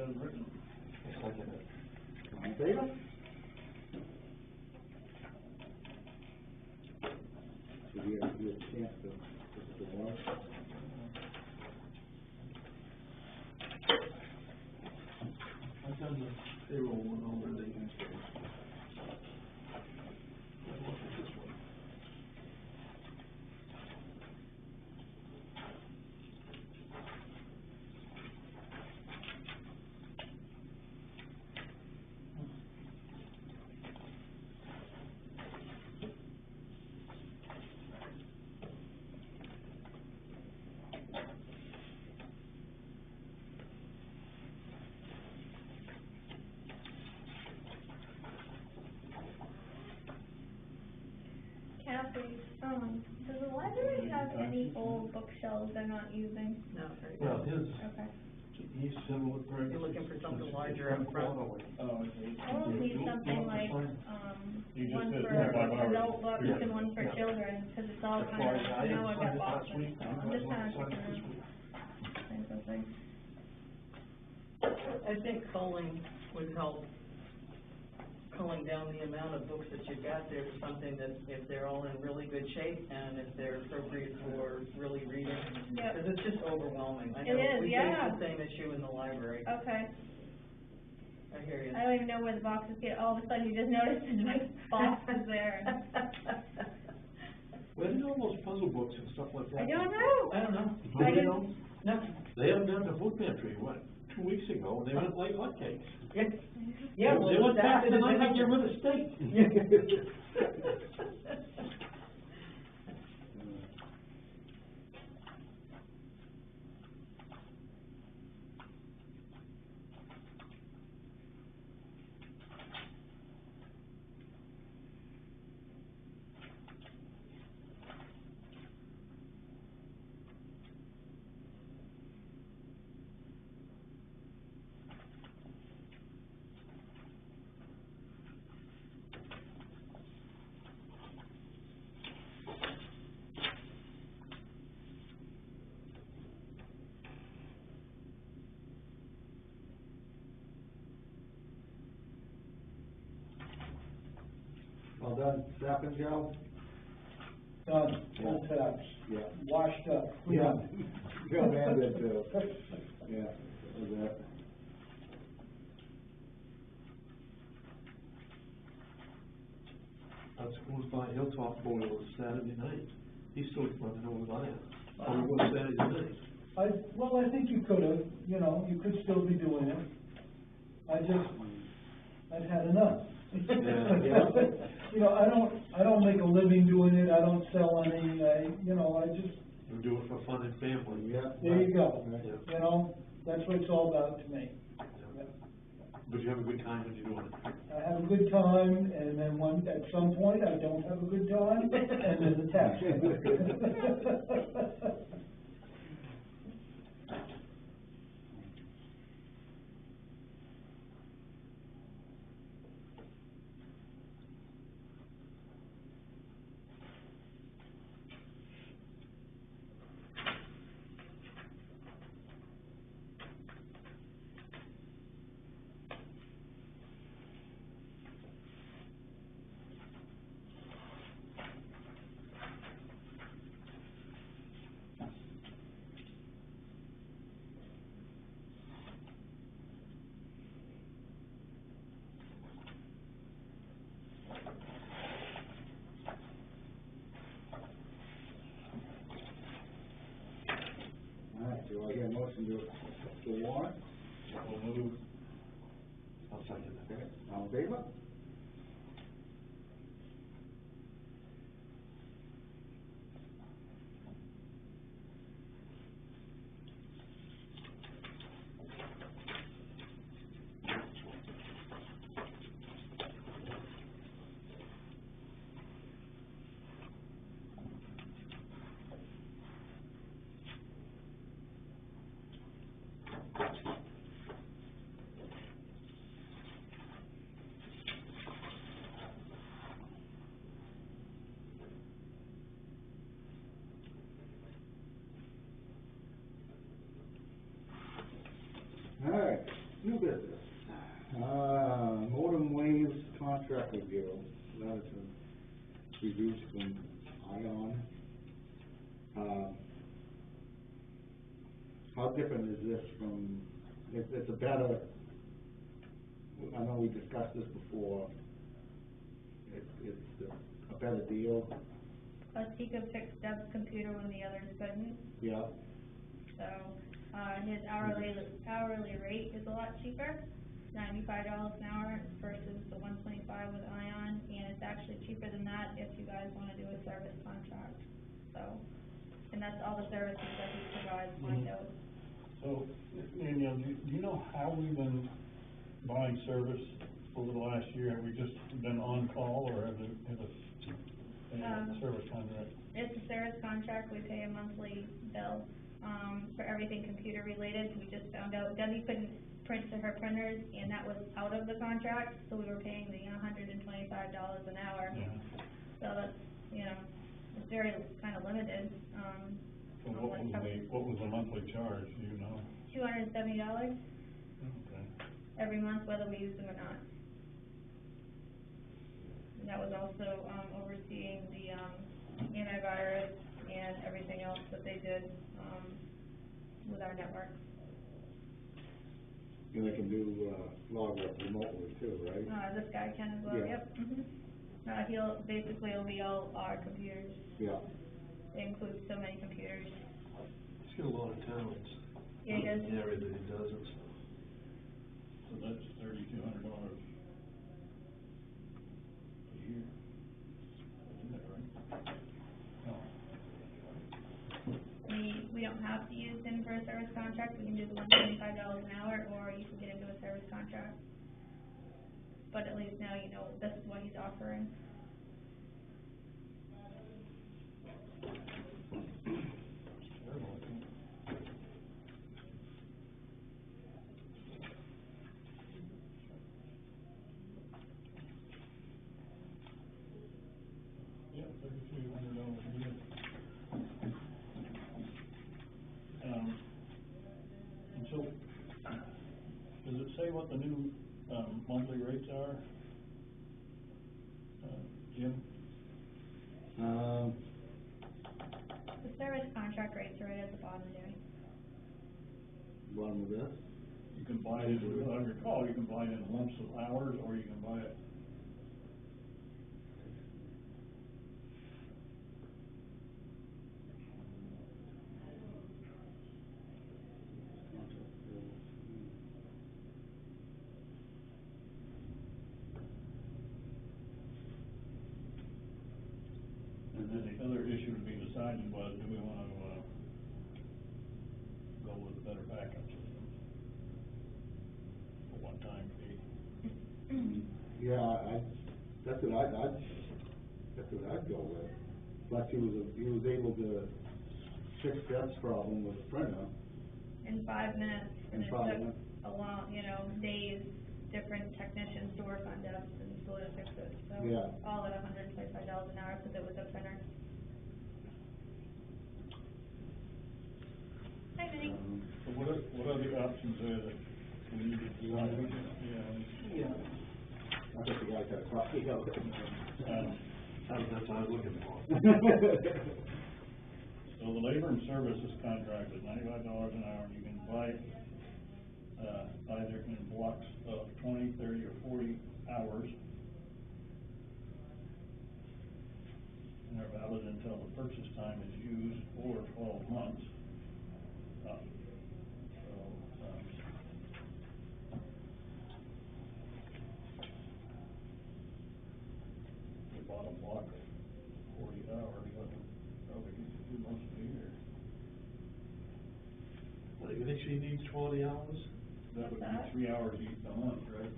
as written. Second it. All in favor? So we have to do a chance to the warrant. I've done the payroll one already. I'll look at this one. Kathy, does the library have any old bookshelves they're not using? No, very Well, good. his, Okay. he's similar. You're looking for something larger up front. Oh, okay. I will need something like, You just one did, for yeah, I've already- adult books yeah, and one for yeah. children, because it's all That's kind why of, I you know, didn't I've sign got it last boxes, week. so I I'm just kind of signed it picking this them, week. kinds of things. I think culling would help, culling down the amount of books that you've got there to something that, if they're all in really good shape and if they're appropriate for really reading. Yep. Because it's just overwhelming. I It know is, we yeah. face the same issue in the library. Okay. I hear you. I don't even know where the boxes get, all of a sudden you just notice there's like boxes there. Where did all those puzzle books and stuff like that? I don't know. I don't know. I You didn't- know? No. They haven't done the book pantry, what, 2 weeks ago, and they went like hotcakes. Yeah. Yeah, well, They went that's back the and I had to get difference. rid of steak. Well done, Stephen, Joe? Done, full taps, Yeah. washed up. Yeah. Joe had that too. Yeah, was that. I was by Hilltop Boil Saturday night. He's still running over there. On what Saturday night? Well, I think you could have, you know, you could still be doing it. I've had enough. Yeah. You know, I don't make a living doing it, I don't sell any, you know, I just, You do it for fun and family. Yeah. there you go. Yeah. You know, that's what it's all about to me. But you have a good time when you're doing it. I have a good time, and then at some point, I don't have a good time, and there's a tax. All right, do I hear a motion to warrant? We'll move. I'll second that. Okay, all in favor? reduced from ion. How different is this from, it's a better, I know we discussed this before, it's a better deal, Plus he could fix Deb's computer when the others couldn't, yeah, so, his hourly rate is a lot cheaper, $95 an hour versus the $125 with Ion, and it's actually cheaper than that if you guys wanna do a service contract, so, and that's all the services that he provides, Windows. So, Danielle, do you know how we've been buying service over the last year? Have we just been on call, or have a service contract? It's a service contract, we pay a monthly bill, for everything computer related. We just found out Debbie couldn't print to her printers, and that was out of the contract, so we were paying the $125 an hour. Yeah. So that's, it's very kind of limited, So what was the monthly charge, do you know? $270 Okay. every month, whether we use them or not. And that was also, overseeing the, antivirus and everything else that they did, with our network. and they can do, log work remotely too, right? This guy can as well, Yeah. yep. It'll be all our computers. Yeah, It includes so many computers. He's got a lot of talents. Yeah, he does. In the area that he does it. So that's $3,200 a year. Isn't that right? No. We don't have to use him for a service contract, we can do the $125 an hour, or you can get into a service contract. But at least now you know this is what he's offering. Terrible, I think. Yeah, $3,200 a year. And so, does it say what the new, monthly rates are? Jim? The service contract rates are right at the bottom there. bottom of this, You can buy it, as I recall, you can buy it in lumps of hours, or you can buy it. And then the other issue to be decided was, do we wanna, go with a better backup system? A one-time fee. yeah, that's what I'd go with. Plus he was able to fix Deb's problem with the printer. In 5 minutes, and In it 5 took minutes. a long, days, different technicians to work on Deb's and so to fix it, so. Yeah. All at $125 an hour, because it was a printer. Hi, Vinnie. So what are the options there that we need to decide? Yeah. I think the guys had a coffee, Um, That's what I was looking for. So the labor and services contract is $95 an hour, and you can buy it, either in blocks of 20, 30, or 40 hours. And they're valid until the purchase time is used, or 12 months. The bottom block of 40 hours, that would probably get you 2 months of the year. What, you think she needs 20 hours? That would What's that? be 3 hours each a month, right?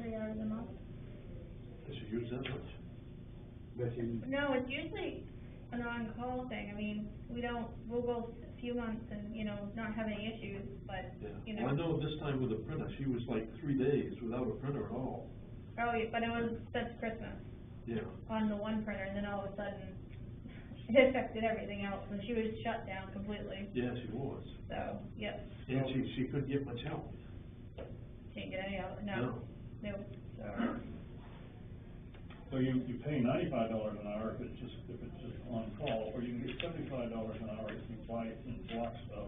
3 hours a month? Does she use that much? that you, No, it's usually an on-call thing, we'll go a few months and, not have any issues, but, Yeah. Well, I know this time with the printer, she was like 3 days without a printer at all. Oh, yeah, but it was since Christmas Yeah. on the one printer, and then all of a sudden, it affected everything else, and she was shut down completely, Yeah, she was. so, yep, And she couldn't get much help. can't get any of it, no, so. So you pay $95 an hour if it's just on call, or you can get $75 an hour if you buy it in blocks of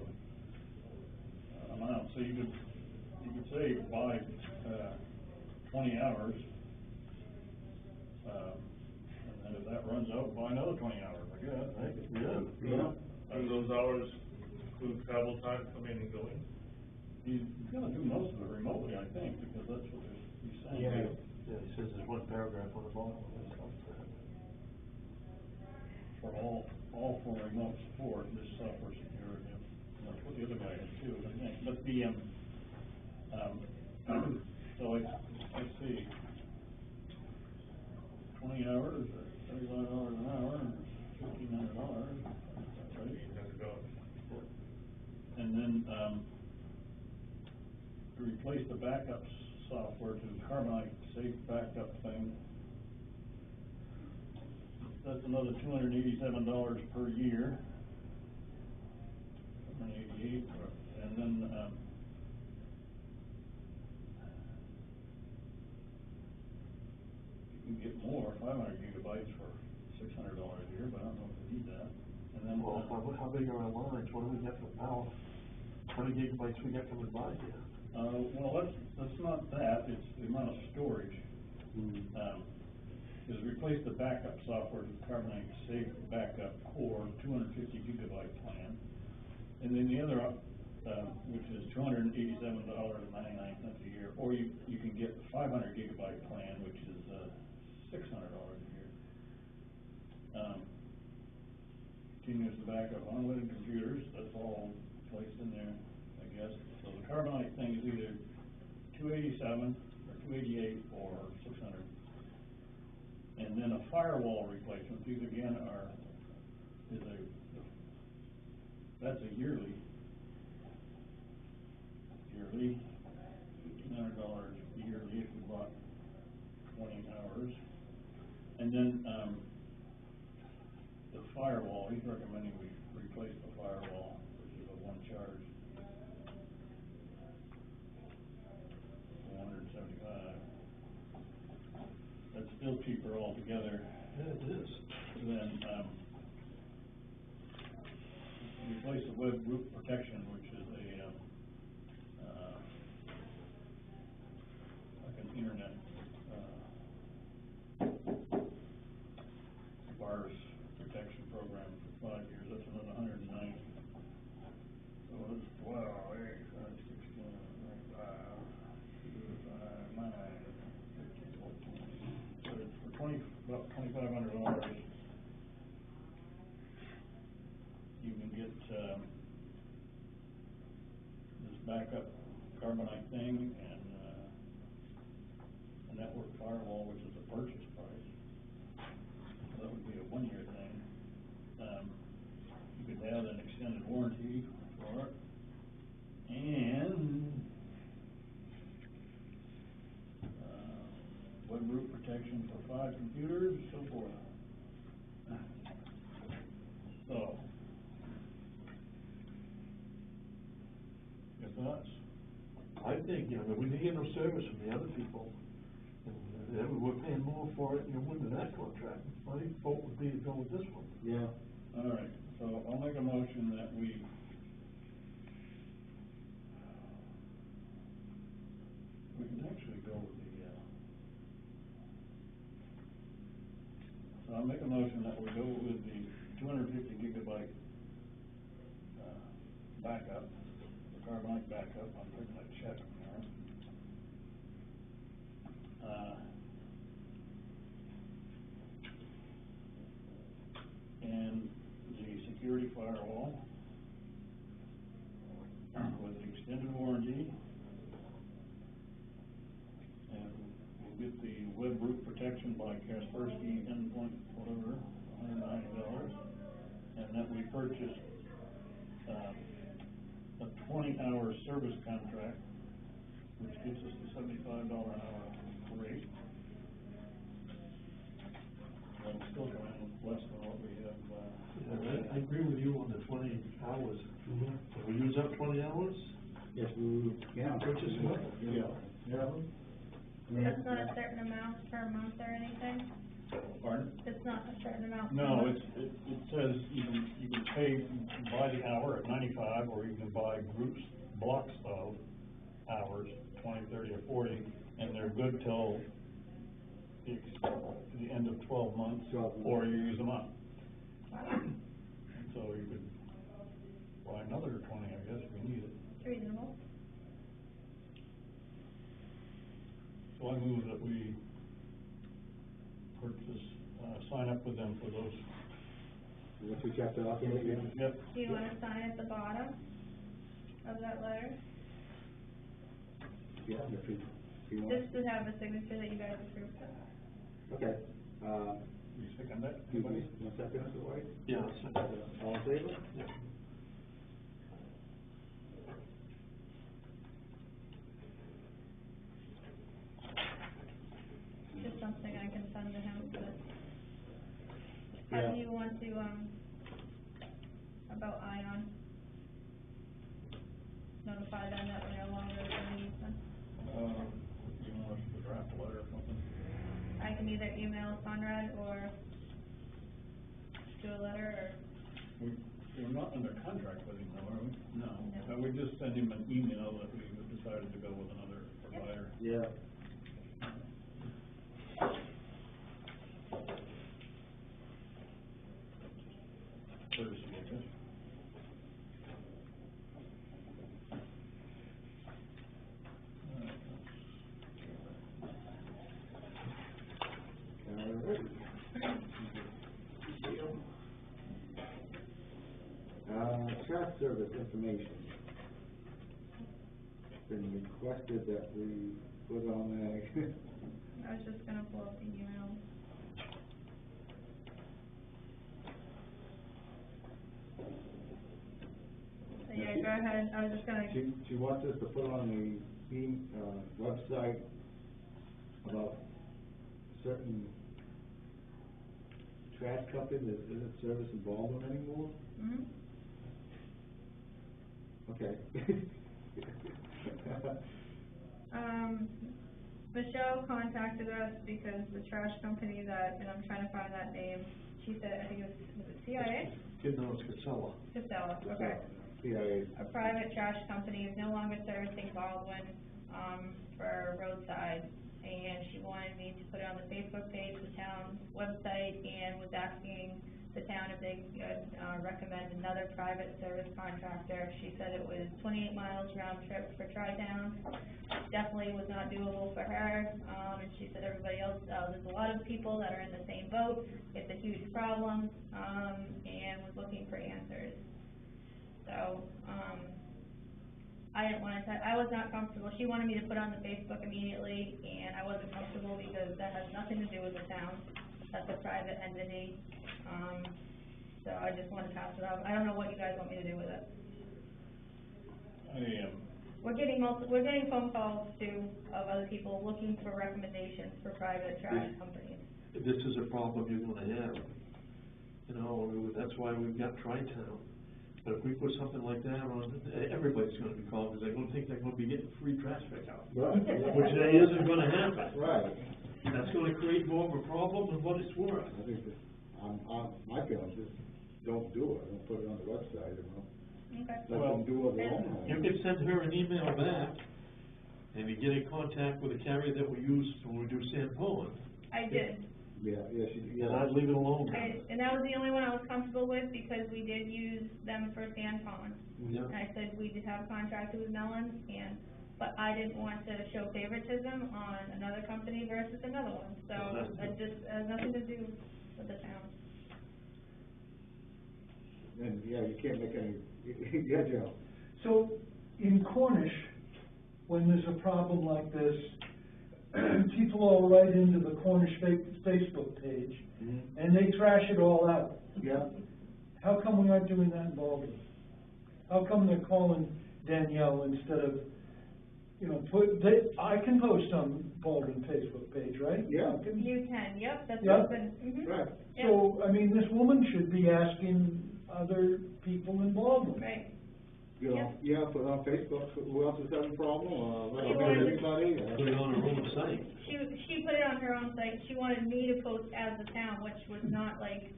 amount. So you could say buy 20 hours, and then if that runs out, buy another 20 hours, I guess. Right, yeah. And those hours include travel time coming and going? He's gonna do most of it remotely, I think, because that's what he's saying. Yeah, he says there's one paragraph on the bottom of this. For all for remote support, this software security, that's what the other guy had too, I think, but the, so I see 20 hours, or $35 an hour, $1,500, right? And then, to replace the backup software to the Carbonite Safe Backup thing, that's another $287 per year. $188, and then, you can get more, 500 gigabytes for $600 a year, but I don't know if we need that. And then, Well, how big are our lines? What do we get for power? 20 gigabytes we get from the buy here. well, that's not that, it's the amount of storage. Is replace the backup software to Carbonite Safe Backup Core 250 gigabyte plan. And then the other, which is $287.99 a year, or you can get the 500 gigabyte plan, which is $600 a year. Continues the backup unlimited computers, that's all placed in there, I guess. So the Carbonite thing is either $287 or $288 or $600. And then a firewall replacement, these again that's a yearly, $1,500 yearly if you bought 20 hours. And then, the firewall, he's recommending we replace the firewall, which is a one charge, $475. That's still cheaper altogether. Yeah, it is. Then, replace the web root protection, which is like an internet, virus protection program for 5 years, that's another $190. So it's 12, 8, 16, 5, 9, 15, 14. So it's for about $2,500. You can get, this backup Carbonite thing and, a network firewall, which is a purchase price. So that would be a 1-year thing. You could add an extended warranty for it. And, web root protection for 5 computers, so forth. So, your thoughts? I think, we didn't get no service from the other people. And we're paying more for it, winning that contract. My vote would be to go with this one. Yeah. All right, so I'll make a motion that we can actually go with the, so I'll make a motion that we go with the 250 gigabyte, backup, the Carbonite backup. I'm putting that check in there. And the security firewall with an extended warranty, and we'll get the web root protection by Kaspersky endpoint, whatever, $190, and that we purchased a 20-hour service contract, which gives us the $75 an hour rate. That's still coming less than what we have. I agree with you on the 20 hours. Can we use up 20 hours? Yes, yeah. Purchase it up? Yeah. Yeah. That's not a certain amount per month or anything? Pardon? It's not a certain amount. No, it says you can pay by the hour at 95, or you can buy blocks of hours, 20, 30, or 40, and they're good till the end of 12 months, or you use them up. So you could buy another 20, I guess, if you need it. It's reasonable. So I move that we purchase, sign up with them for those. Once we check the document, yeah. Yep. Do you wanna sign at the bottom of that letter? Yeah, if you want. Just to have a signature that you guys approved it. Okay, You second that? you want a second, Mr. White? Yeah, All in favor? yeah. Just something I can send to him, but how Yeah. do you want to, about Ion? Notify them that we're no longer gonna use them. You want us to draft a letter or something? I can either email Conrad or do a letter, We're not under contract with him, though, are we? No. No. We just send him an email that we decided to go with another provider. Yeah. Courtesy, I guess. Trash service information. It's been requested that we put on I was just gonna pull up the email. So yeah, go ahead, I was just gonna. she wants us to put on the website about certain trash company that isn't service involvement anymore. Mhm. Okay. Michelle contacted us because the trash company that, and I'm trying to find that name, she said, I think it was it CIA? No, it's Casella. Casella, okay. CIA. A private trash company is no longer servicing Baldwin, for roadside, and she wanted me to put it on the Facebook page, the town's website, and was asking the town if they could, recommend another private service contractor. She said it was 28 miles round trip for Tri-Town, definitely was not doable for her, and she said everybody else, there's a lot of people that are in the same boat, it's a huge problem, and was looking for answers. So, I didn't wanna I was not comfortable, she wanted me to put on the Facebook immediately, and I wasn't comfortable because that has nothing to do with the town, that's a private entity, so I just wanted to pass it off. I don't know what you guys want me to do with it. We're getting phone calls too, of other people looking for recommendations for private trash companies. This is a problem you're gonna have. You know, that's why we've got Tri-Town. But if we put something like that on, everybody's gonna be called, because they're gonna think they're gonna be getting free trash pickup. Right. Which isn't gonna happen. Right. That's gonna create more of a problem than what it's worth. I think that, my feeling is, don't do it, don't put it on the website, you know. Okay. Let them do what they want. You can send her an email back, and you get in contact with the carrier that we use when we do San Polo. I did. Yeah, And I'd leave it alone. And that was the only one I was comfortable with, because we did use them for San Pond. Yeah. And I said we did have contracted with Mellons, but I didn't want to show favoritism on another company versus another one, so it just has nothing to do with the town. And, yeah, you can't make any, yeah, Joe. So, in Cornish, when there's a problem like this, people all write into the Cornish Facebook page, and they trash it all out. Yeah. How come we're not doing that in Baldwin? How come they're calling Danielle instead of, you know, I can post on Baldwin Facebook page, right? Yeah. You can, yep, that's Yep. what's been, Right. So, I mean, this woman should be asking other people in Baldwin. Right. You know, yeah, put it on Facebook, who else is having a problem, She wanted- anybody? Put it on our own site. She put it on her own site, she wanted me to post as the town, which was not like,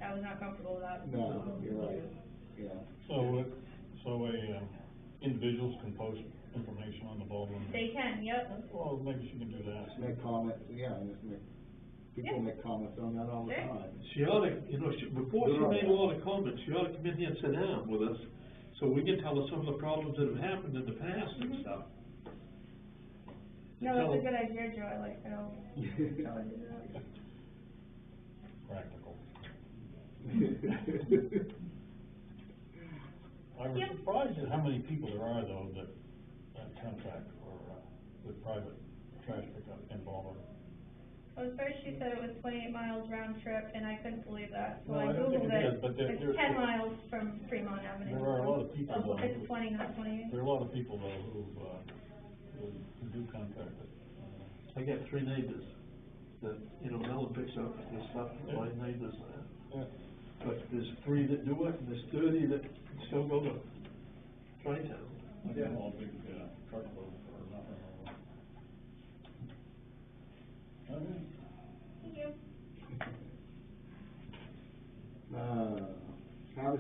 I was not comfortable with that. No, you're right, yeah. So individuals can post information on the ballroom? They can, yep. Well, maybe she can do that. Just make comments, yeah, and just make, people Yeah. make comments on that all the Sure. time. She ought to, you know, before she made all the comments, she ought to come in here and sit down with us, so we can tell her some of the problems that have happened in the past and stuff. No, that's a good idea, Joe, I like how, how I did that. Practical. I was Yep. surprised at how many people there are, though, that contract for, with private trash pickup in Ballroom. Well, at first she said it was 28 miles round trip, and I couldn't believe that, so No, I I don't think Googled it it. is, but there- It's 10 miles from Fremont Avenue. There are a lot of people, Oh, though. it's 20, not 28. There are a lot of people, though, who do contract it. I got 3 neighbors that, you know, Ellen picks up the stuff from my neighbors there. Yeah. But there's 3 that do it, and there's 30 that still go to Tri-Town. I got all big, truckload for nothing. Okay. Thank you.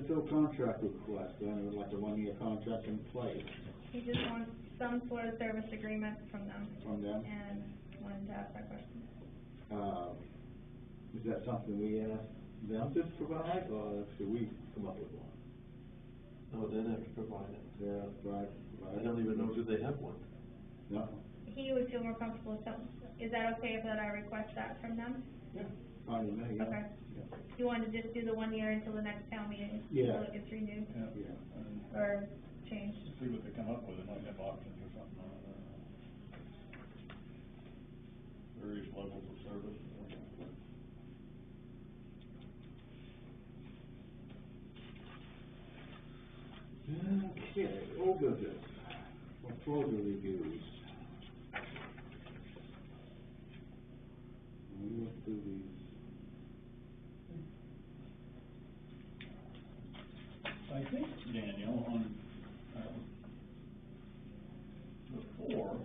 Still contract request, then like a 1-year contract in place He just wants some sort of service agreement from them, from them. and wanted to ask that question. Is that something we ask them to provide, or should we come up with one? No, they'd have to provide it. Yeah, right. I don't even know, do they have one? No. He would feel more comfortable with something. Is that okay if that I request that from them? Yeah. Fine with me, yeah. Okay. Yeah. You want to just do the 1 year until the next town meeting? Yeah. Until it gets renewed, Yeah. Yeah. And or changed? see what they come up with, they might have options or something on it, various levels of service. Okay, old business, foreclosure reviews. We went through these. I think, Daniel, on, the 4,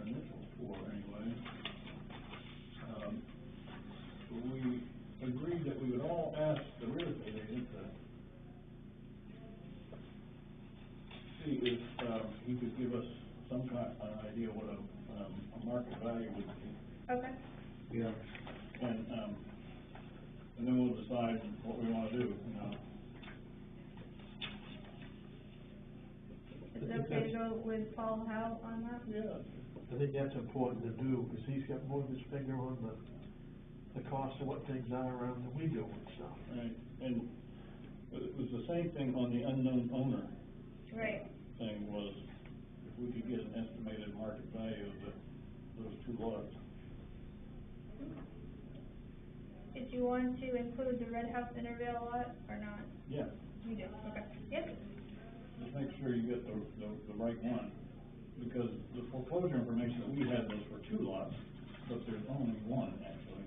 initial 4 anyway, we agreed that we would all ask the real estate agent to see if, he could give us some kind of idea what a market value would be. Okay. Yeah. And then we'll decide what we wanna do, you know. Is it okay to go with Paul Howe on that? Yeah. I think that's important to do, because he's got more of his finger on the cost of what things are around than we do and stuff. Right, and it was the same thing on the unknown owner Right. thing, was if we could get an estimated market value of those 2 lots. Did you want to include the Red House Intervale lot, or not? Yeah, You do, okay. Yep. just make sure you get the right one, because the foreclosure information that we had was for 2 lots, but there's only 1 actually.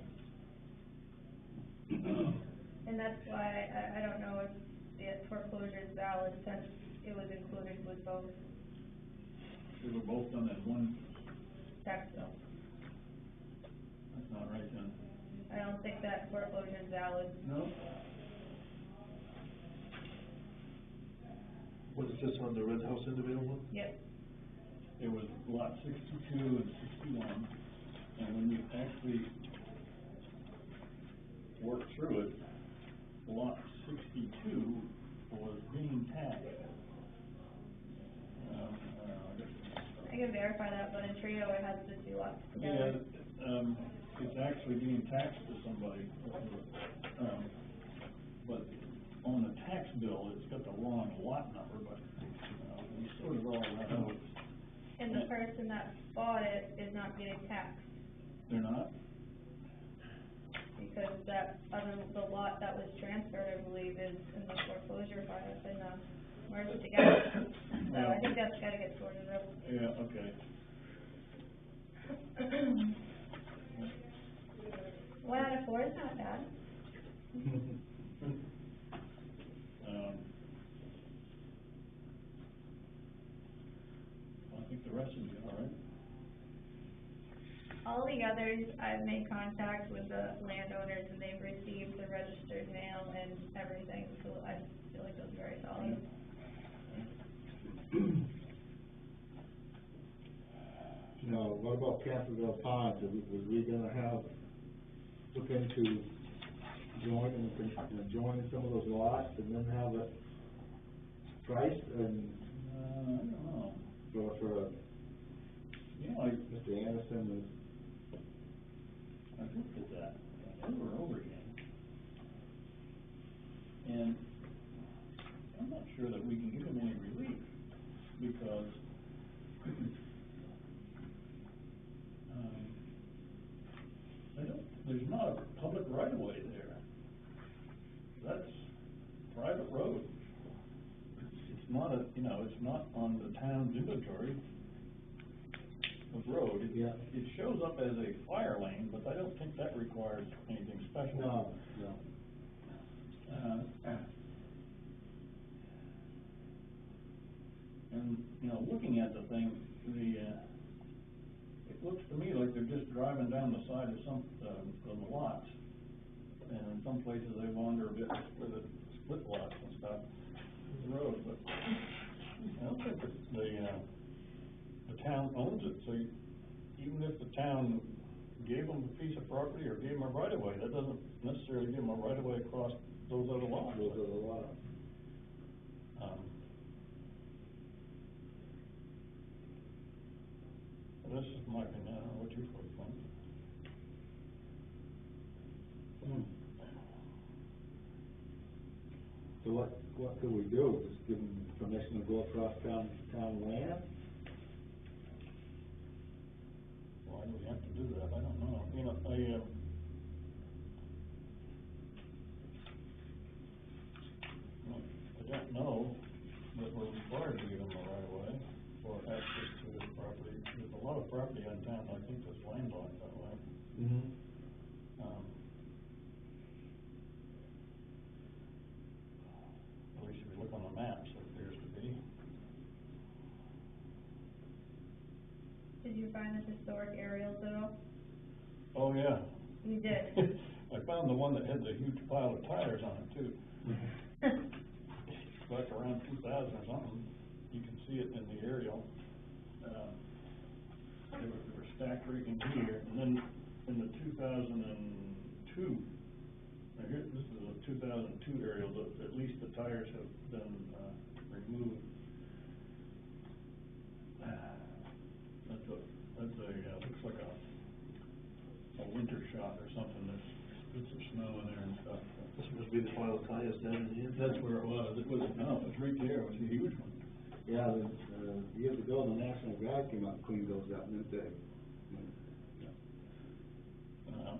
And that's why I don't know if the foreclosure is valid, since it was included with both They were both done at 1, tax bills. that's not right then. I don't think that foreclosure is valid. No? Was this on the Red House individual one? Yep. It was lot 62 and 61, and when you actually work through it, lot 62 was being taxed. I can verify that, but in Trio it has the 2 lots Yeah, together. it's actually being taxed to somebody, but on the tax bill, it's got the wrong lot number, but, we sorted all that out. And the person that bought it is not getting taxed, They're not? because that the lot that was transferred, I believe, is in the foreclosure file, in the merged together. So I think that's gotta get sorted out. Yeah, okay. 1 out of 4 is not bad. should be all right. All the others, I've made contact with the landowners and they've received the registered mail and everything, so I feel like it was very solid. Now, what about Castroville Ponds? Was we gonna look into joining some of those lots and then have it priced and, I don't know. for, You know, Mr. Anderson was, I've looked at that over and over again. And I'm not sure that we can give him any relief, because there's not a public right of way there. That's private road. It's not it's not on the town's inventory of road. It shows up as a fire lane, but I don't think that requires anything special. no. And, looking at the thing, it looks to me like they're just driving down the side of some, of the lots. And in some places they wander a bit with the split lots and stuff, the road, but I don't think that the town owns it, so even if the town gave them a piece of property or gave them a right of way, that doesn't necessarily give them a right of way across those other lots. This is my opinion, I don't know what you folks think. So what could we do? Just give them permission to go across town land? Why do we have to do that? I don't know. I don't know that we're required to give them a right of way or access to this property. There's a lot of property in town, I think, that's landlocked that way. Mm-hmm. At least if you look on the maps, it appears to be. Did you find the historic aerials at all? Oh, yeah. You did? I found the one that had the huge pile of tires on it, too. Back around 2000 or something, you can see it in the aerial. They were stacked right in here, and then in the 2002, now here, this is a 2002 aerial, at least the tires have been removed. Looks like a winter shot or something. There's bits of snow in there and stuff. This must be the pile of tires down in here. That's where it was. It was right there. It was a huge one. Yeah, years ago, the National Guard came out and cleaned those up, didn't they?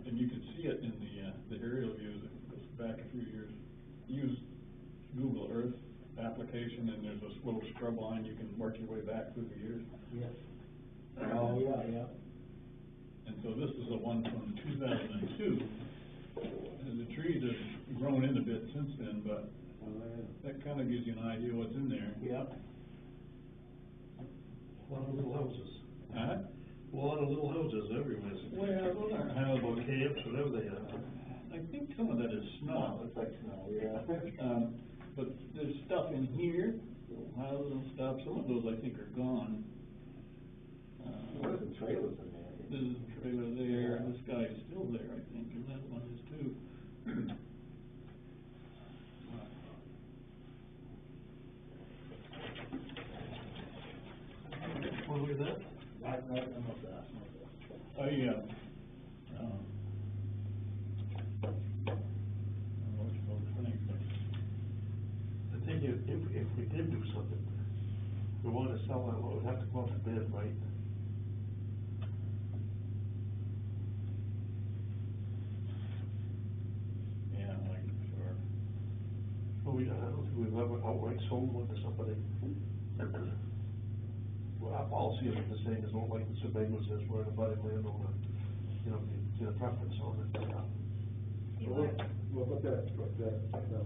And you can see it in the aerial views. It goes back a few years. Use Google Earth application, and there's this little scrub line. You can work your way back through the years. Yes. Oh, yeah. And so this is the one from 2002. And the trees have grown in a bit since then, but that kind of gives you an idea what's in there. Yep. A lot of little houses. Huh? A lot of little houses everywhere. Well, those aren't houses. Or camps, whatever they are. I think some of that is snow. Looks like snow, yeah. But there's stuff in here, little houses and stuff. Some of those I think are gone. There's some trailers in there. There's a trailer there. This guy is still there, I think, and that one is too. Well, look at that. I'm not that. I don't know what you folks think, but I think if we did do something, we wanted to sell that, we'd have to go out to bid, right? yeah, like, sure. Well, I don't think we've ever outright sold one to somebody. Well, our policy isn't the same as what like the Sebago says, we're an abutting landowner, get a preference on it. Well, but that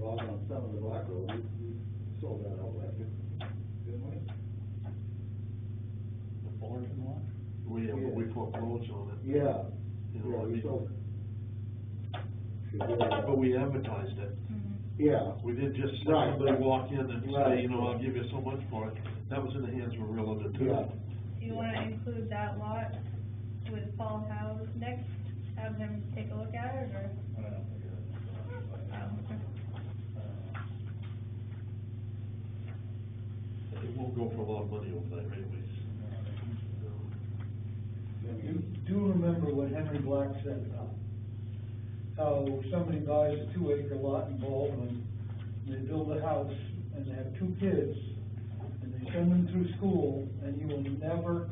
log on some of the Black Road, we sold that outright, didn't we? The barn notes on it. Yeah, You know, yeah, I we mean, told. but we advertised it. Yeah, We didn't just let Right. somebody walk in and say, Right. you know, I'll give you so much for it. That was in the hands of a realtor too. yeah. Do you wanna include that lot with Paul Howe next, have him take a look at it, or? I don't think Okay. It won't go for a lot of money over there anyways. You do remember what Henry Black said about how somebody buys a 2-acre lot in Baldwin, they build a house, and they have 2 kids, and they send them through school, and you will never,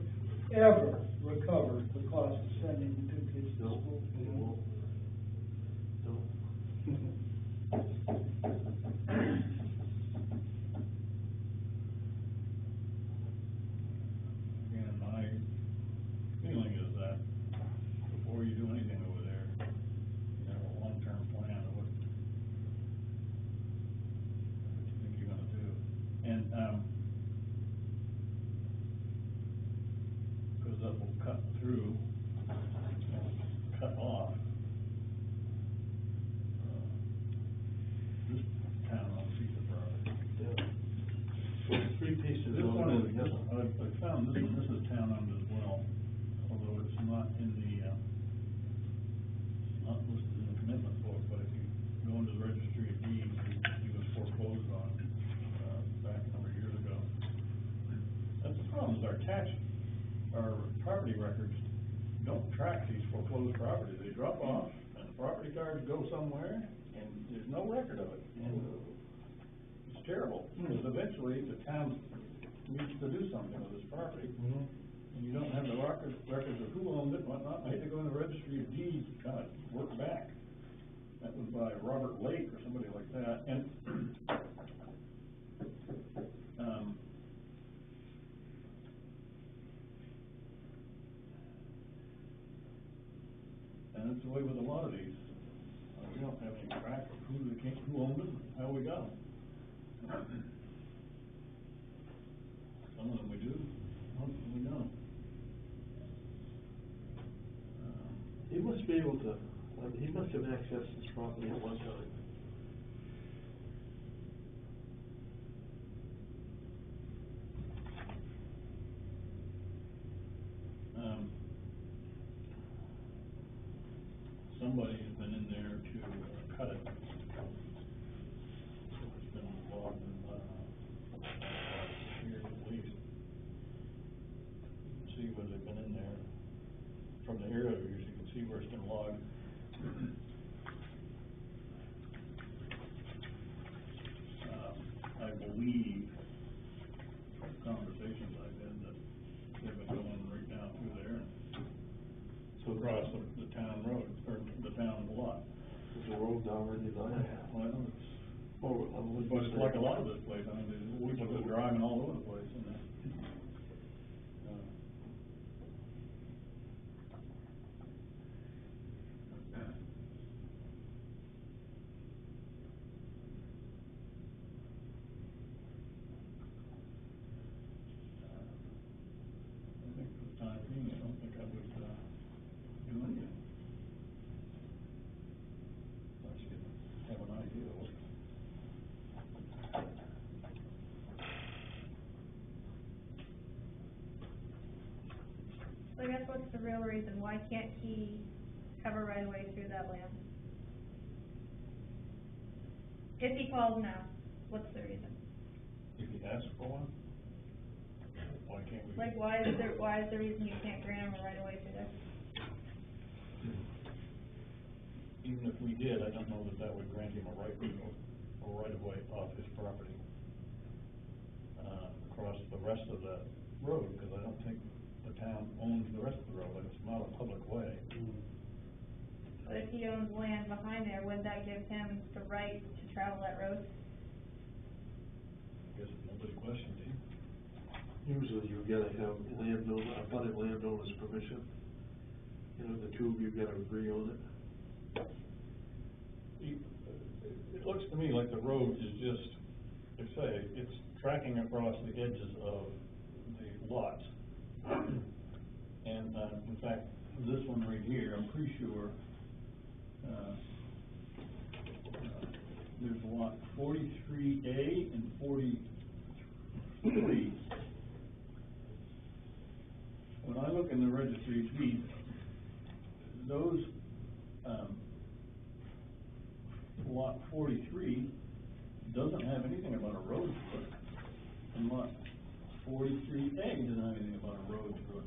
ever recover the cost of sending the 2 kids to No, school. it won't. No. Again, my feeling is that before you do anything over there, you have a long-term plan of what you think you're gonna do. And, cause that will cut through, and cut off, this town-owned piece of property. Yeah. So 3 pieces This over one there is, together. I found this one, this is town-owned as well, although it's not in the, not listed in the commitment book, but if you go into the registry of deeds, he was foreclosed on, back a number of years ago. That's the problem, is our property records don't track these foreclosed properties, they drop off, and the property cards go somewhere, and there's no record of it. And it's terrible, because eventually the town needs to do something with this property. And you don't have the records of who owned it, whatnot, I had to go in the registry of deeds to kind of work back. That was by Robert Lake or somebody like that, and, and it's the way with a lot of these. We don't have any track of who owned them, how we got them. Some of them we do, most of them we don't. He must be able to, he must have accessed this property at one time. Somebody has been in there to cut it. So it's been logged in, here at least. See where they've been in there. From the aerial views, you can see where it's been logged. I believe, from conversations I've had, that they've been going right down through there and so across the town road, or the town lot. There's a road already there. Well, it's, Oh, but it's like a lot of this place, I mean, there's people that are driving all over the place in there. I think for the time being, I don't think I would, do anything. Unless you have an idea of what. So I guess what's the real reason, why can't he have a right of way through that land? If he calls now, what's the reason? If he asks for one, why can't we? Like, why is the reason you can't grant him a right of way through there? Even if we did, I don't know that that would grant him a right of way off his property, across the rest of the road, because I don't think the town owns the rest of the road, and it's not a public way. But if he owns land behind there, would that give him the right to travel that road? I guess nobody questioned him. Usually you gotta have abutting landowner's permission. You know, the two of you gotta agree on it. It looks to me like the road is just, it's tracking across the edges of the lots. And, in fact, this one right here, I'm pretty sure, there's lot 43A and 43. When I look in the registry of deeds, those, lot 43 doesn't have anything about a road to it, and lot 43A doesn't have anything about a road to it.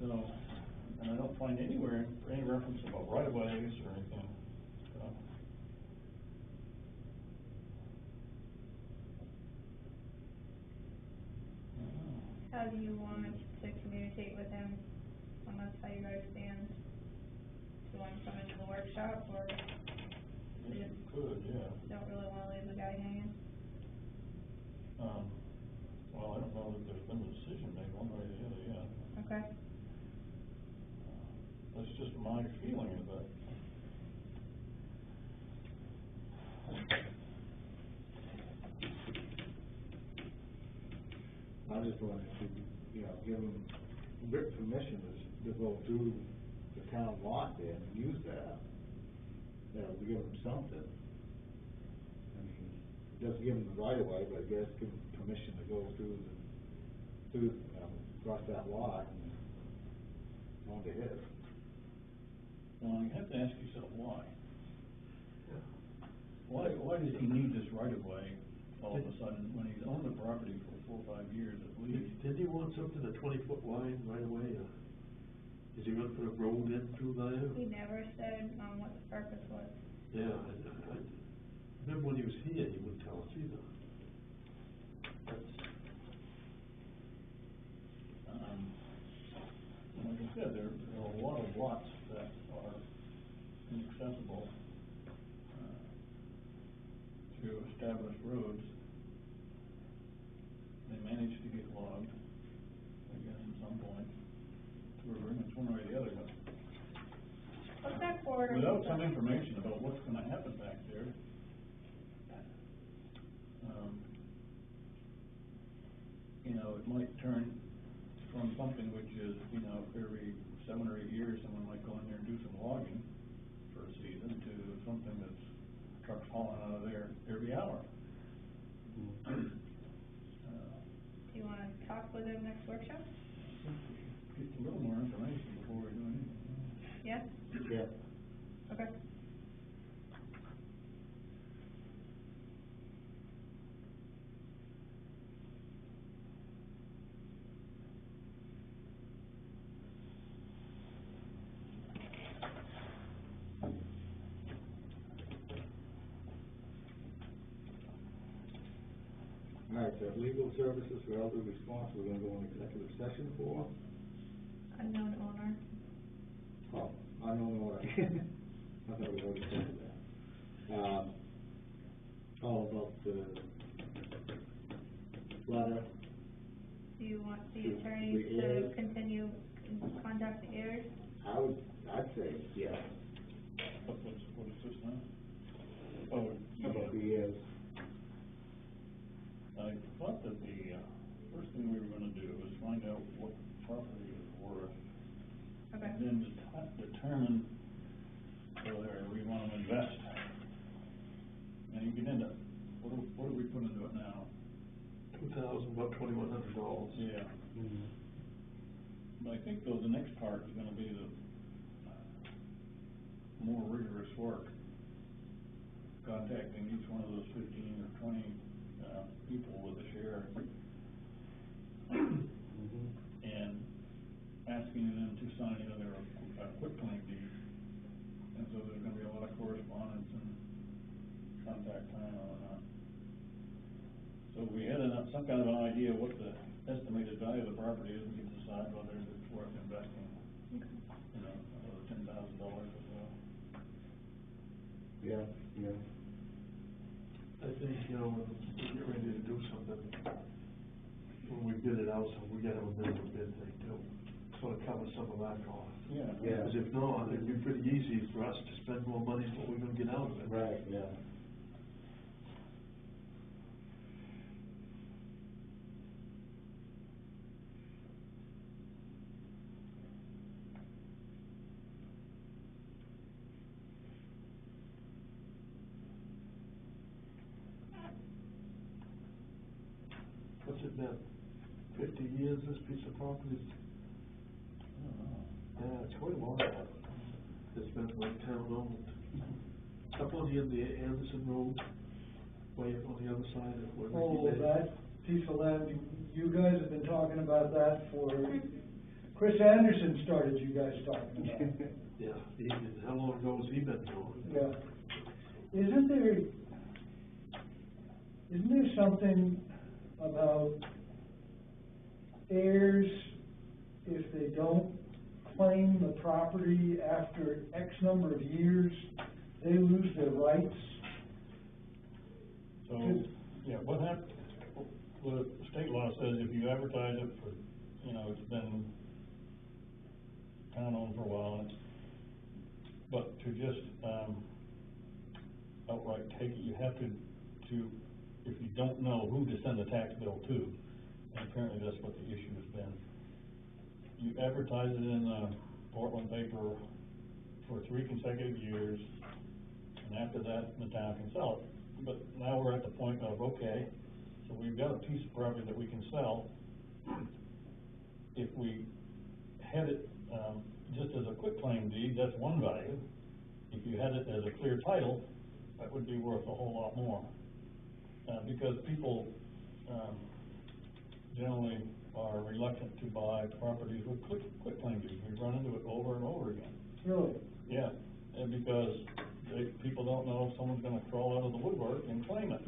So, and I don't find anywhere any reference about right-of-ways or anything. How do you want to communicate with him when that's how you guys stand? Do you want him to come into the workshop, or you Yes, you could, yeah. don't really wanna leave the guy hanging? Well, I don't know that there's been a decision made one way or the other yet. Okay. That's just my feeling of it. I just wanted to, give them written permission to go through the town lot there and use that. That would give them something. I mean, it doesn't give them the right of way, but I guess give them permission to go through across that lot and onto his. Well, you have to ask yourself why. Why does he need this right of way all of a sudden when he's owned the property for 4 or 5 years at least? Did he want something a 20-foot wide right away, or is he gonna put a road in through there? He never said, what the purpose was. Yeah, I remember when he was here, he wouldn't tell us either. Like I said, there are a lot of lots that are inaccessible through established roads. They manage to get logged, I guess, at some point, through agreements one way or the other, but What's that corridor? without some information about what's gonna happen back there, it might turn from something which is, every 7 or 8 years, someone might go in there and do some logging for a season, to something that's trucks hauling out of there every hour. Do you wanna talk with him next workshop? Get a little more information before we do anything. Yeah? Yeah. Okay. All right, so legal services for elder response, we're gonna go in executive session for. Unknown owner. Oh, I don't know what I thought we already said that. All about the letter. Do you want the To attorney the to heirs. continue contact the heirs? I'd say, yes, What is this now? Oh, about the years. I thought that the first thing we were gonna do was find out what property is worth. Okay. And then determine whether we wanna invest. And you get into, what do we put into it now? About $2,100. Yeah. Mm-hmm. But I think though, the next part is gonna be the more rigorous work. Contacting each one of those 15 or 20 people with a share. Mm-hmm. And asking them to sign either a quitclaim deed. And so there's gonna be a lot of correspondence and contact time and whatnot. So we had some kind of an idea what the estimated value of the property is, we can decide whether it's worth investing, another $10,000 or so. Yeah. I think, when we get ready to do something, when we bid it out, so we gotta have a minimum bid thing too, sort of cover some of that cost. Yeah. Because if not, it'd be pretty easy for us to spend more money than what we're gonna get out of it. Right, yeah. that 50 years, this piece of property? Yeah, it's quite long. It's been like town owned. Up on the end of the Anderson Road, way up on the other side of where Oh, Ricky Bay. that piece of land, you guys have been talking about that for, Chris Anderson started you guys talking about it. Yeah, how long ago has he been going? Yeah. Isn't there something about heirs, if they don't claim the property after X number of years, they lose their rights? So, yeah, what happened, the state law says if you advertise it for, it's been town owned for a while, but to just, outright take it, you have to, if you don't know who to send the tax bill to, and apparently that's what the issue has been. You advertise it in the Portland paper for 3 consecutive years, and after that, the town can sell it. But now we're at the point of, okay, so we've got a piece of property that we can sell. If we had it, just as a quitclaim deed, that's one value. If you had it as a clear title, that would be worth a whole lot more. Because people, generally are reluctant to buy properties with quitclaim deeds. We run into it over and over again. Really? Yeah, and because people don't know if someone's gonna crawl out of the woodwork and claim it.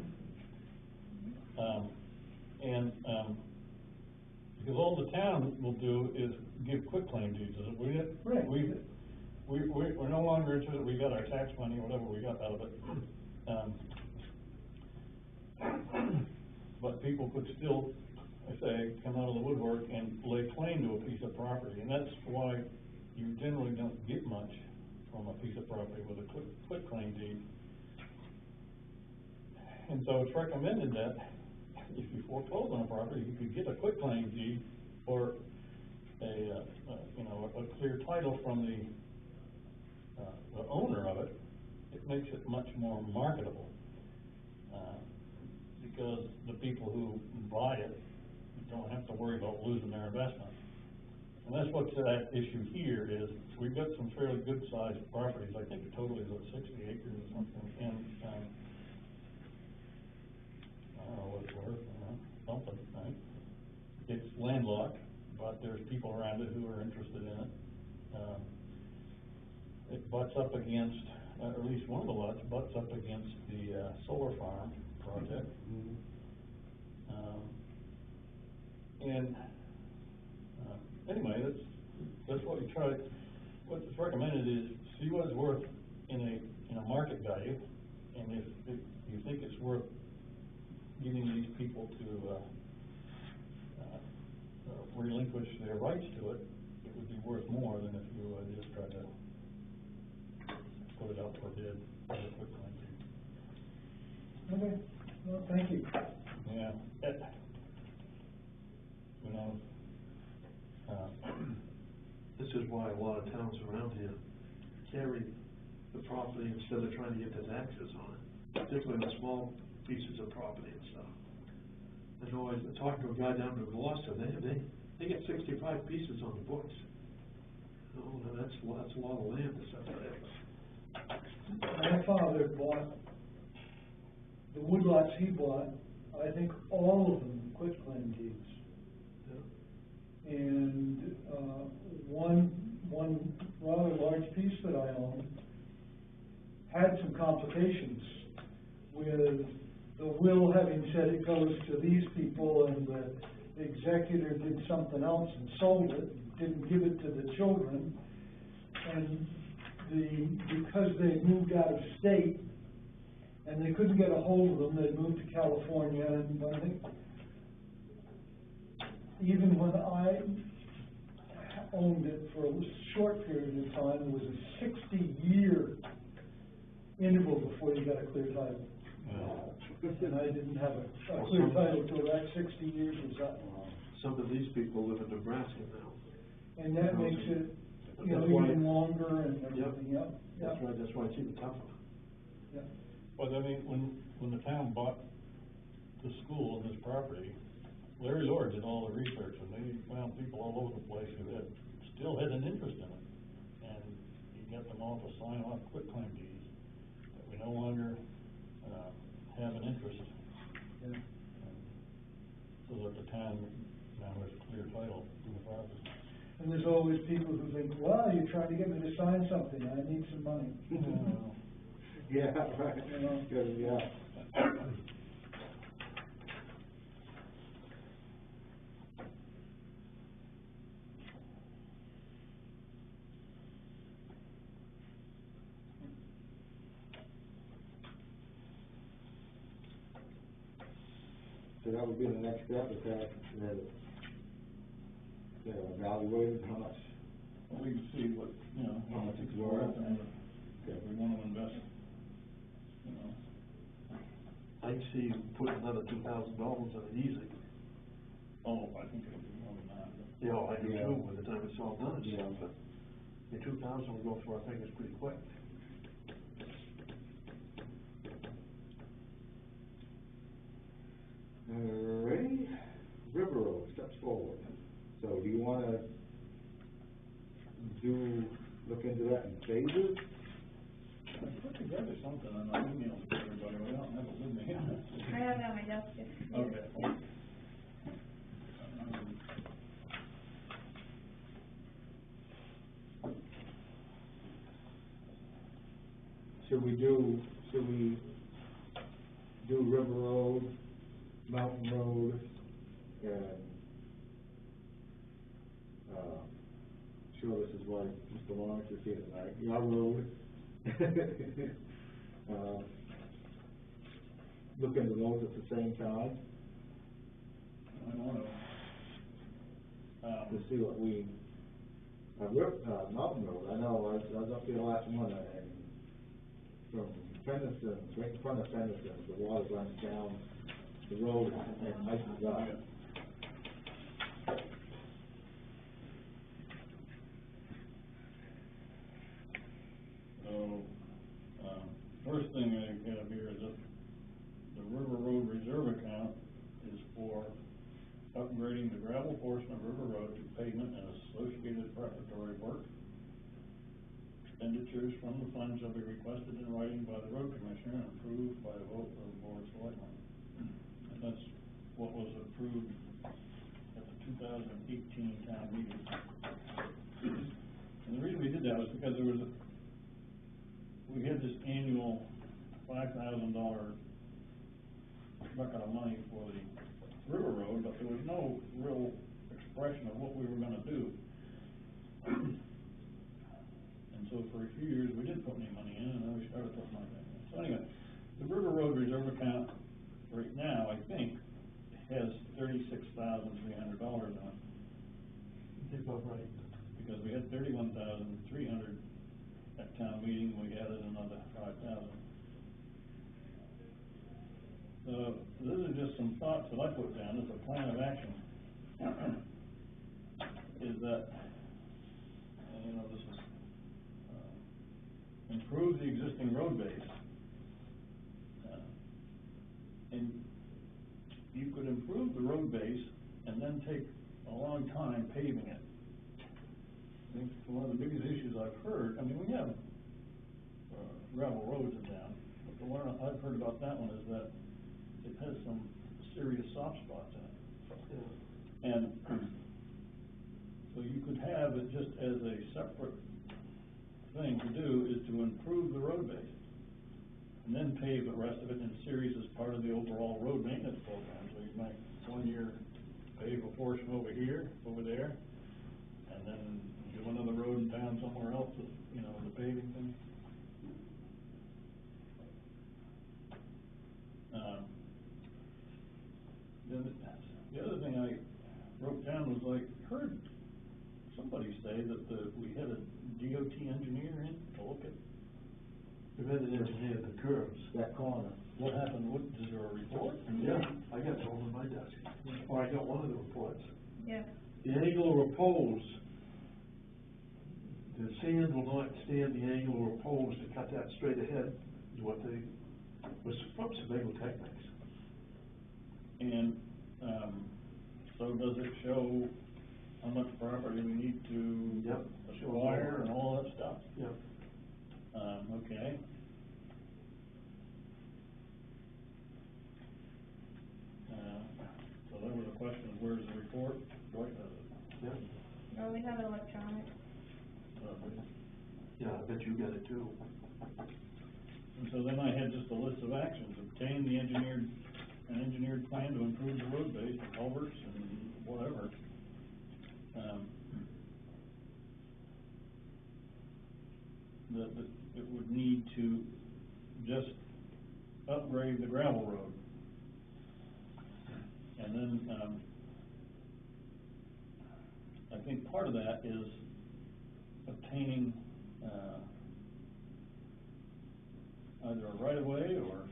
Because all the town will do is give quitclaim deeds. Right. We're no longer interested, we got our tax money, whatever we got out of it. But people could still, I say, come out of the woodwork and lay claim to a piece of property, and that's why you generally don't get much from a piece of property with a quitclaim deed. And so it's recommended that if you foreclose on a property, you could get a quitclaim deed or a clear title from the owner of it. It makes it much more marketable, because the people who buy it don't have to worry about losing their investment. And that's what's at issue here is we've got some fairly good sized properties. I think the total is 60 acres or something, and I don't know what it's worth, something, right? It's landlocked, but there's people around it who are interested in it. It butts up against, at least one of the lots butts up against the solar farm project. Anyway, that's what we try. What's recommended is see what it's worth in a market value, and if you think it's worth getting these people to relinquish their rights to it, it would be worth more than if you just try to put it out for bid. Okay, well, thank you. Yeah. This is why a lot of towns around here carry the property instead of trying to get the taxes on it, particularly the small pieces of property and stuff. I know I talked to a guy down in Gloucester, they get 65 pieces on the books. Oh, that's a lot of land to set there. My father bought, the woodlots he bought, I think all of them quitclaim deeds. Yeah. And, one rather large piece that I owned had some complications with the will having said it goes to these people, and the executor did something else and sold it, didn't give it to the children, and because they moved out of state and they couldn't get a hold of them, they moved to California, and I think even when I owned it for a short period of time, there was a 60-year interval before you got a clear title. And I didn't have a clear title till that 60 years was up. Some of these people live in Nebraska now. And that makes it, even longer and everything, Yep. That's right, that's why it's even tougher. Yeah. But I mean, when the town bought the school and this property, Larry Lord did all the research, and they found people all over the place who still had an interest in it. And he got them all to sign off quitclaim deeds, that we no longer, have an interest. Yeah. So that the town now has clear title to the property. And there's always people who think, well, you're trying to get me to sign something, I need some money. Yeah, right, You know. Good, yeah. So that would be the next step, is that evaluated how much, We can see what, how much it's worth, worth, and okay. if we wanna invest, I see putting another $2,000 on it easy. Oh, I think it'll be more than that. Yeah, I do Yeah. too, by the time it's all done, and Yeah. stuff, but the 2,000 will go for, I think, it's pretty quick. Alrighty, River Road steps forward. So do you wanna look into that in phases? I put together something on our email to everybody, but I don't have it with me. I have it on my desk if. Okay. Should we do River Road, Mountain Road, and, sure this is why Mr. Lawrence is here tonight, Your Road. Look into those at the same time, I don't know. to see what we, Mountain Road, I know, I was up there last one, and from Fenderson, right in front of Fenderson, the water runs down the road and icens up. So, first thing I have here is that the River Road Reserve account is for upgrading the gravel portion of River Road to pavement and associated preparatory work. Expenditures from the fund shall be requested in writing by the road commissioner and approved by a vote of the board of selectmen. And that's what was approved at the 2018 town meeting. And the reason we did that was because we had this annual $5,000 bucket of money for the River Road, but there was no real expression of what we were gonna do. And so for a few years, we didn't put any money in, and then we started putting money in. So anyway, the River Road Reserve account right now, I think, has $36,300 in it. That's about right. Because we had 31,300 at town meeting, we added another 5,000. So, these are just some thoughts that I put down as a plan of action. Is that, this is, improve the existing road base. And you could improve the road base and then take a long time paving it. I think one of the biggest issues I've heard, we have gravel roads in town, but the one I've heard about that one is that it has some serious soft spots in it. Yeah. And so you could have it just as a separate thing to do is to improve the road base. And then pave the rest of it in series as part of the overall road maintenance program. So you might 1 year pave a portion over here, over there, and then do another road in town somewhere else with, the paving thing. The other thing I wrote down was heard somebody say that we had a DOT engineer in to look at. We've had an engineer at the curves. That corner. What happened, is there a report? Yeah, I got it over my desk, or I got one of the reports. Yeah. The angle of repose, the sand will not stand the angle of repose to cut that straight ahead, is what was from Sebago Technics. And, So does it show how much property we need to Yep. acquire and all that stuff? Yep. Okay. So there was a question of where's the report? Dwight does it. Yep. No, we have it electronic. Yeah, I bet you got it too. And so then I had just a list of actions: obtain an engineered plan to improve the road base, the culverts and whatever. That it would need to just upgrade the gravel road. And then, I think part of that is obtaining, either a right-of-way or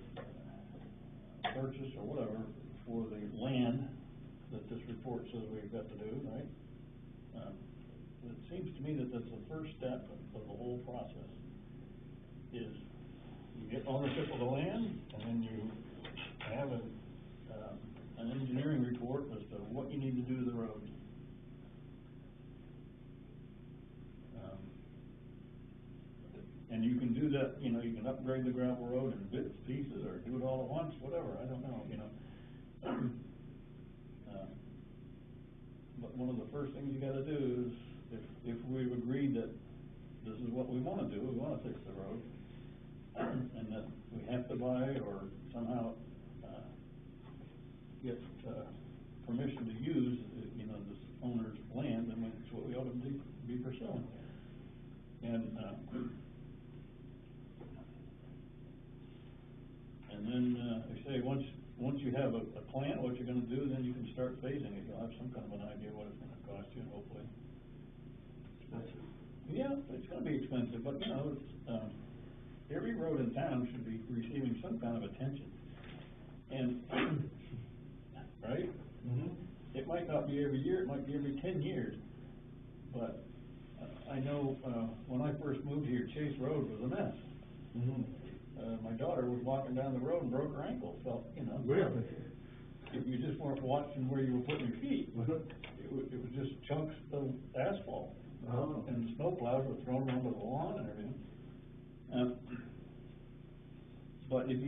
purchase or whatever for the land that this report says we've got to do, right? It seems to me that that's the first step of the whole process, is you get ownership of the land, and then you have an engineering report as to what you need to do to the road. And you can do that, you know, you can upgrade the gravel road in bits, pieces, or do it all at once, whatever, I don't know, you know. But one of the first things you gotta do is, if we've agreed that this is what we wanna do, we wanna fix the road, and that we have to buy or somehow, get, permission to use, you know, this owner's land, then that's what we ought to be pursuing. And then, they say, once you have a plan, what you're gonna do, then you can start phasing it. You'll have some kind of an idea what it's gonna cost you, hopefully. Yeah, it's gonna be expensive, but, you know, it's, every road in town should be receiving some kind of attention. And, right? Mm-hmm. It might not be every year, it might be every 10 years, but I know, when I first moved here, Chase Road was a mess. Mm-hmm. My daughter was walking down the road and broke her ankle, so, you know. Really? If you just weren't watching where you were putting your feet, it was just chunks of asphalt. Oh. And the snow plows were thrown onto the lawn and everything. But if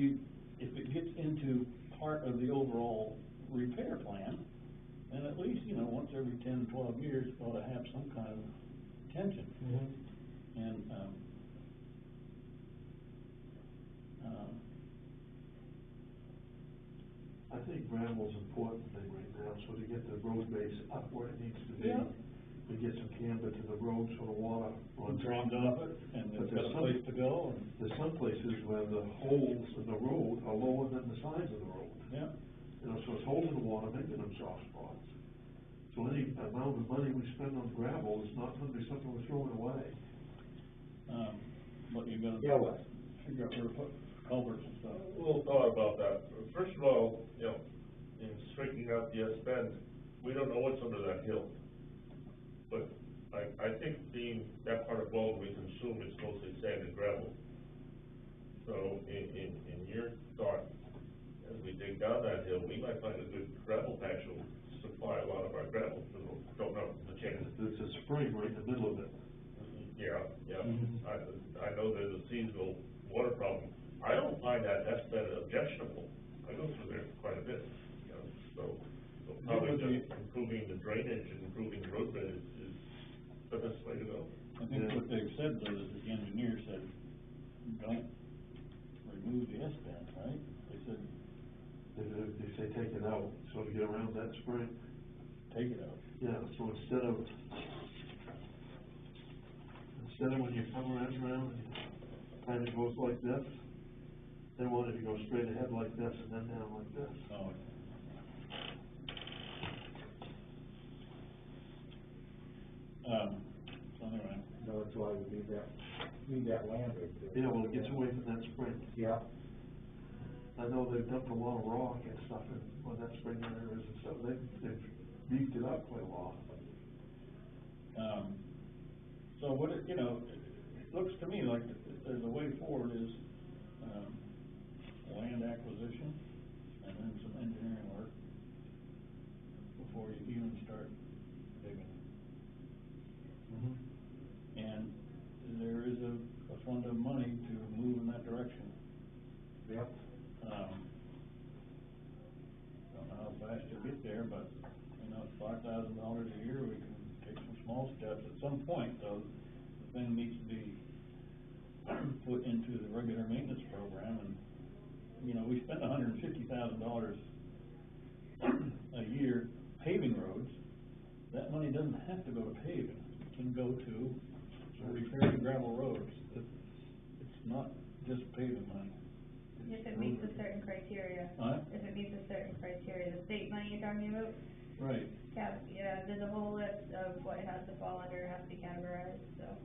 it gets into part of the overall repair plan, then at least, you know, once every 10, 12 years, it ought to have some kind of attention. Mm-hmm. And, I think gravel's an important thing right now, so to get the road base up where it needs to be. Yeah. To get some camber to the road so the water runs drains off it, and But it's got there's a place to go, and, There's some places where the holes in the road are lower than the sides of the road. yeah. You know, so it's holding the water, making them soft spots. So any amount of money we spend on gravel is not gonna be something we're throwing away. But you gotta. Yeah, what? Figure out where to put culverts and stuff. A little thought about that. First of all, you know, in straightening out the S-bend, we don't know what's under that hill. But I think that part of Baldwin we consume is mostly sand and gravel. So in your thought, as we dig down that hill, we might find a good gravel patch that will supply a lot of our gravel. Don't know the chances. There's a spring right in the middle of it. Yeah, yeah. Mhm. I know there's a seasonal water problem. I don't find that been objectionable. I go through there quite a bit, you know, so probably just improving the drainage and improving the road bed is the best way to go. I think what they've said though is the engineer said, don't remove the S-band, right? They said. They say take it out, so to get around that spring. Take it out. Yeah, so instead of when you come around and kind of goes like this, they wanted to go straight ahead like this and then down like this. Oh. So anyway. No, that's why we need that land right there. Yeah, well, it gets away from that spring. Yeah. I know they've dumped a lot of rock and stuff in, on that spring there is and stuff, they've beefed it up quite a lot. So what it, you know, it looks to me like the way forward is, land acquisition and then some engineering work before you even start digging. Mhm. And there is a fund of money to move in that direction. Yep. Don't know how fast you'll get there, but, $5,000 a year, we can take some small steps. At some point, though, the thing needs to be put into the regular maintenance program, and, we spend $150,000 a year paving roads. That money doesn't have to go to paving, it can go to repairing gravel roads. It's not just paving money. If it meets a certain criteria. Huh? If it meets a certain criteria, the state money you're talking about? Right. Yeah, there's a whole list of what it has to fall under, it has to be categorized, so.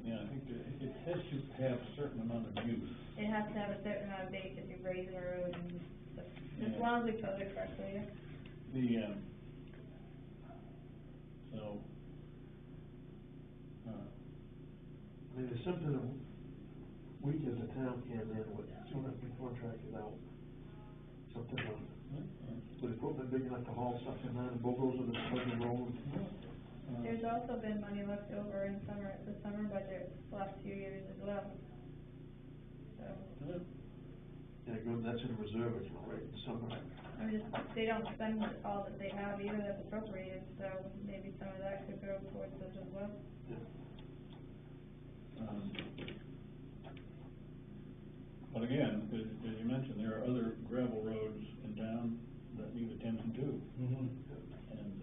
Yeah, I think that it has to have a certain amount of use. It has to have a certain amount of base if you're grazing a road and stuff, as Yeah. long as we code it correctly, yeah. So, I mean, there's something that we as a town can handle it, soon as we contract it out. Something with equipment big enough to haul stuff in there, and bulldozers and plugging road. There's also been money left over in the summer budget, the last few years as well. So, Yeah, good, that's in reserve account, right, in summer. they don't spend all that they have either that's appropriated, so maybe some of that could go towards this as well. Yeah. But again, as you mentioned, there are other gravel roads in town that need attention too. Mhm. And,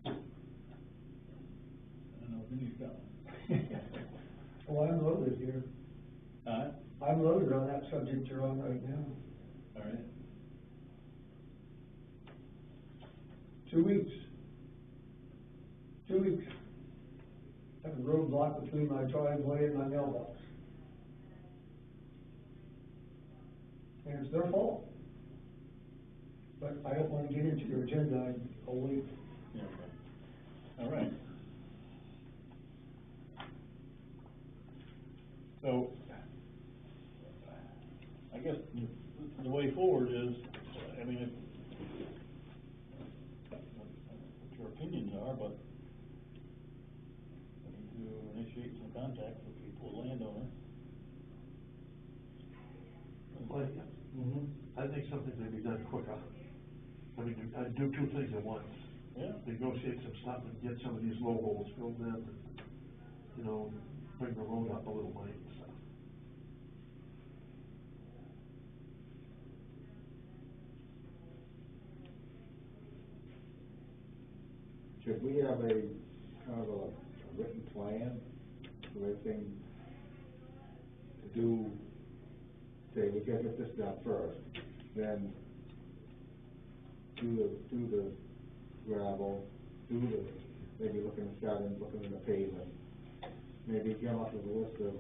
I don't know if Vinnie's got one. Oh, I'm loaded here. I'm loaded on that subject you're on right now. All right. 2 weeks. 2 weeks. Have a roadblock between my driveway and my mailbox. And it's their fault. But I don't want to get into your agenda, I'll wait. Yeah, okay. All right. So, I guess the way forward is, what your opinions are, but we need to initiate some contact with people, landowners. Like, I think something can be done quicker. I mean, I do two things at once. Yeah. Negotiate some stuff and get some of these low holes filled in, and, bring the road up a little way and stuff. Should we have a kind of a written plan for everything to do, say, we gotta get this done first, then do the gravel, maybe looking in the pavement, maybe come up with a list of.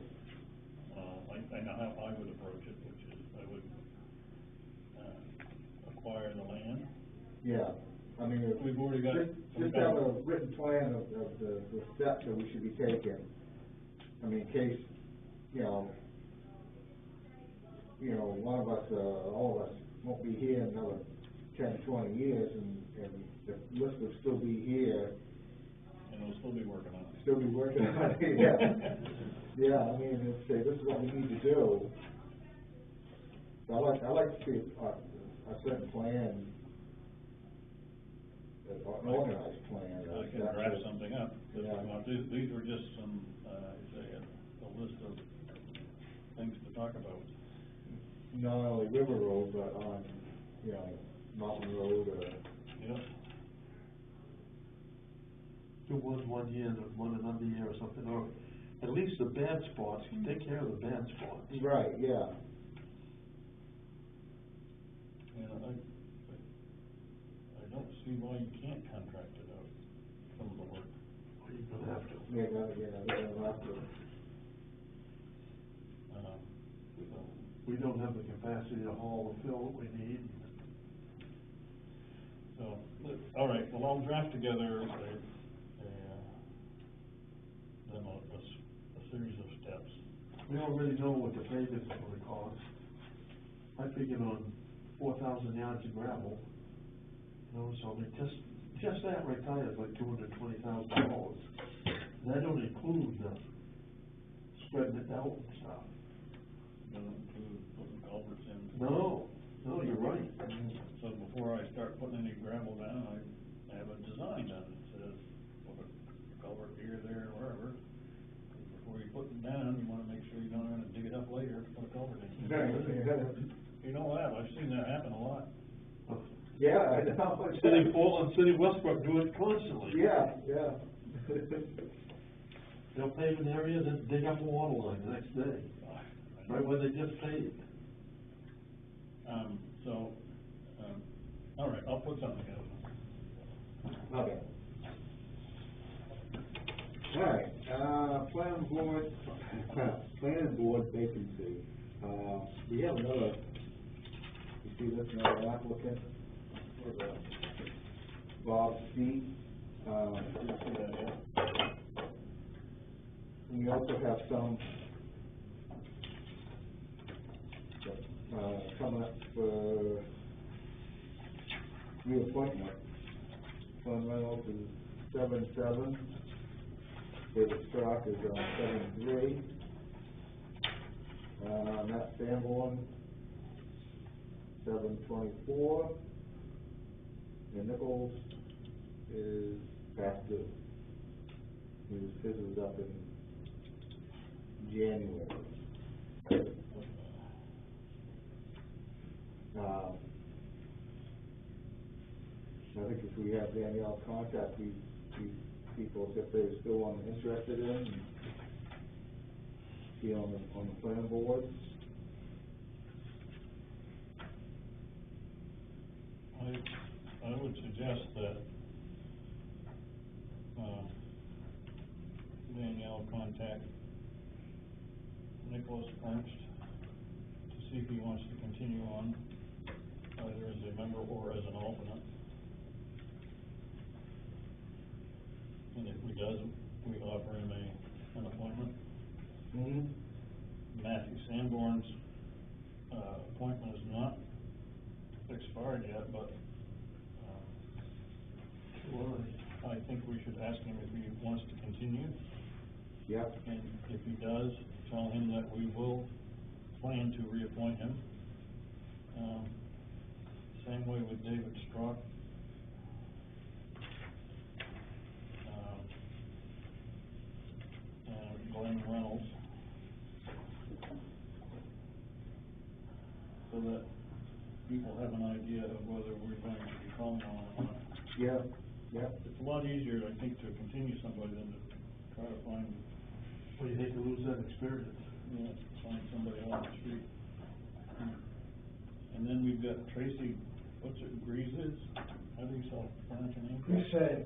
I know how I would approach it, which is I would, acquire the land. Yeah, I mean, We've already got just have a written plan of the steps that we should be taking. I mean, in case, one of us, all of us won't be here another 10, 20 years, and the list will still be here. And we'll still be working on it. Still be working on it, yeah. Yeah, I mean, it's, say, this is what we need to do. So I like to see a certain plan, an organized plan. I can draft something up. Yeah. These were just some, a list of things to talk about. Not only River Road, but on, Mountain Road, Yep. Do one year and one another year or something, or at least the bad spots, take care of the bad spots. Right, yeah. And I don't see why you can't contract it out, some of the work. Well, you're gonna have to. They're gonna have to. We don't have the capacity to haul and fill what we need. So, all right, well, I'll draft together a series of steps. we already know what the pavement's gonna cost. I figured on 4,000 yards of gravel, you know, so I mean, just that right there is like $220,000. That don't include the spreading it out and stuff. Doesn't include putting culverts in. No, you're right. So before I start putting any gravel down, I have a design done that says, put a culvert here, there, wherever. Before you put them down, you wanna make sure you don't have to dig it up later to put a culvert in. You know what, I've seen that happen a lot. Yeah, I know. City of Portland, City of Westbrook do it constantly. Yeah. They'll pave an area, then dig up a water line the next day, right where they just paved. All right, I'll put something together. Okay. All right, planning board vacancy. We have another, you see this, another applicant, Bob Speed. We also have some, coming up for reappointment. Fund Reynolds is 7-7. David Strock is on 7-3. Matt Sanborn, 7-24. And Nichols is past due. His is up in January. I think if we have Danielle contact these people, if they're still interested in, and be on the planning board. I would suggest that, Danielle contact Nicholas Ernst to see if he wants to continue on, either as a member or as an alternate. And if he does, we offer him an appointment. Matthew Sanborn's, appointment is not expired yet, but, I think we should ask him if he wants to continue. Yep. And if he does, tell him that we will plan to reappoint him. Same way with David Strock. And Glenn Reynolds. So that people have an idea of whether we're going to be calling on or not. Yeah. It's a lot easier, I think, to continue somebody than to try to find, Well, you hate to lose that experience. find somebody on the street. And then we've got Tracy, what's it, Greases? How do you pronounce your name? Grise.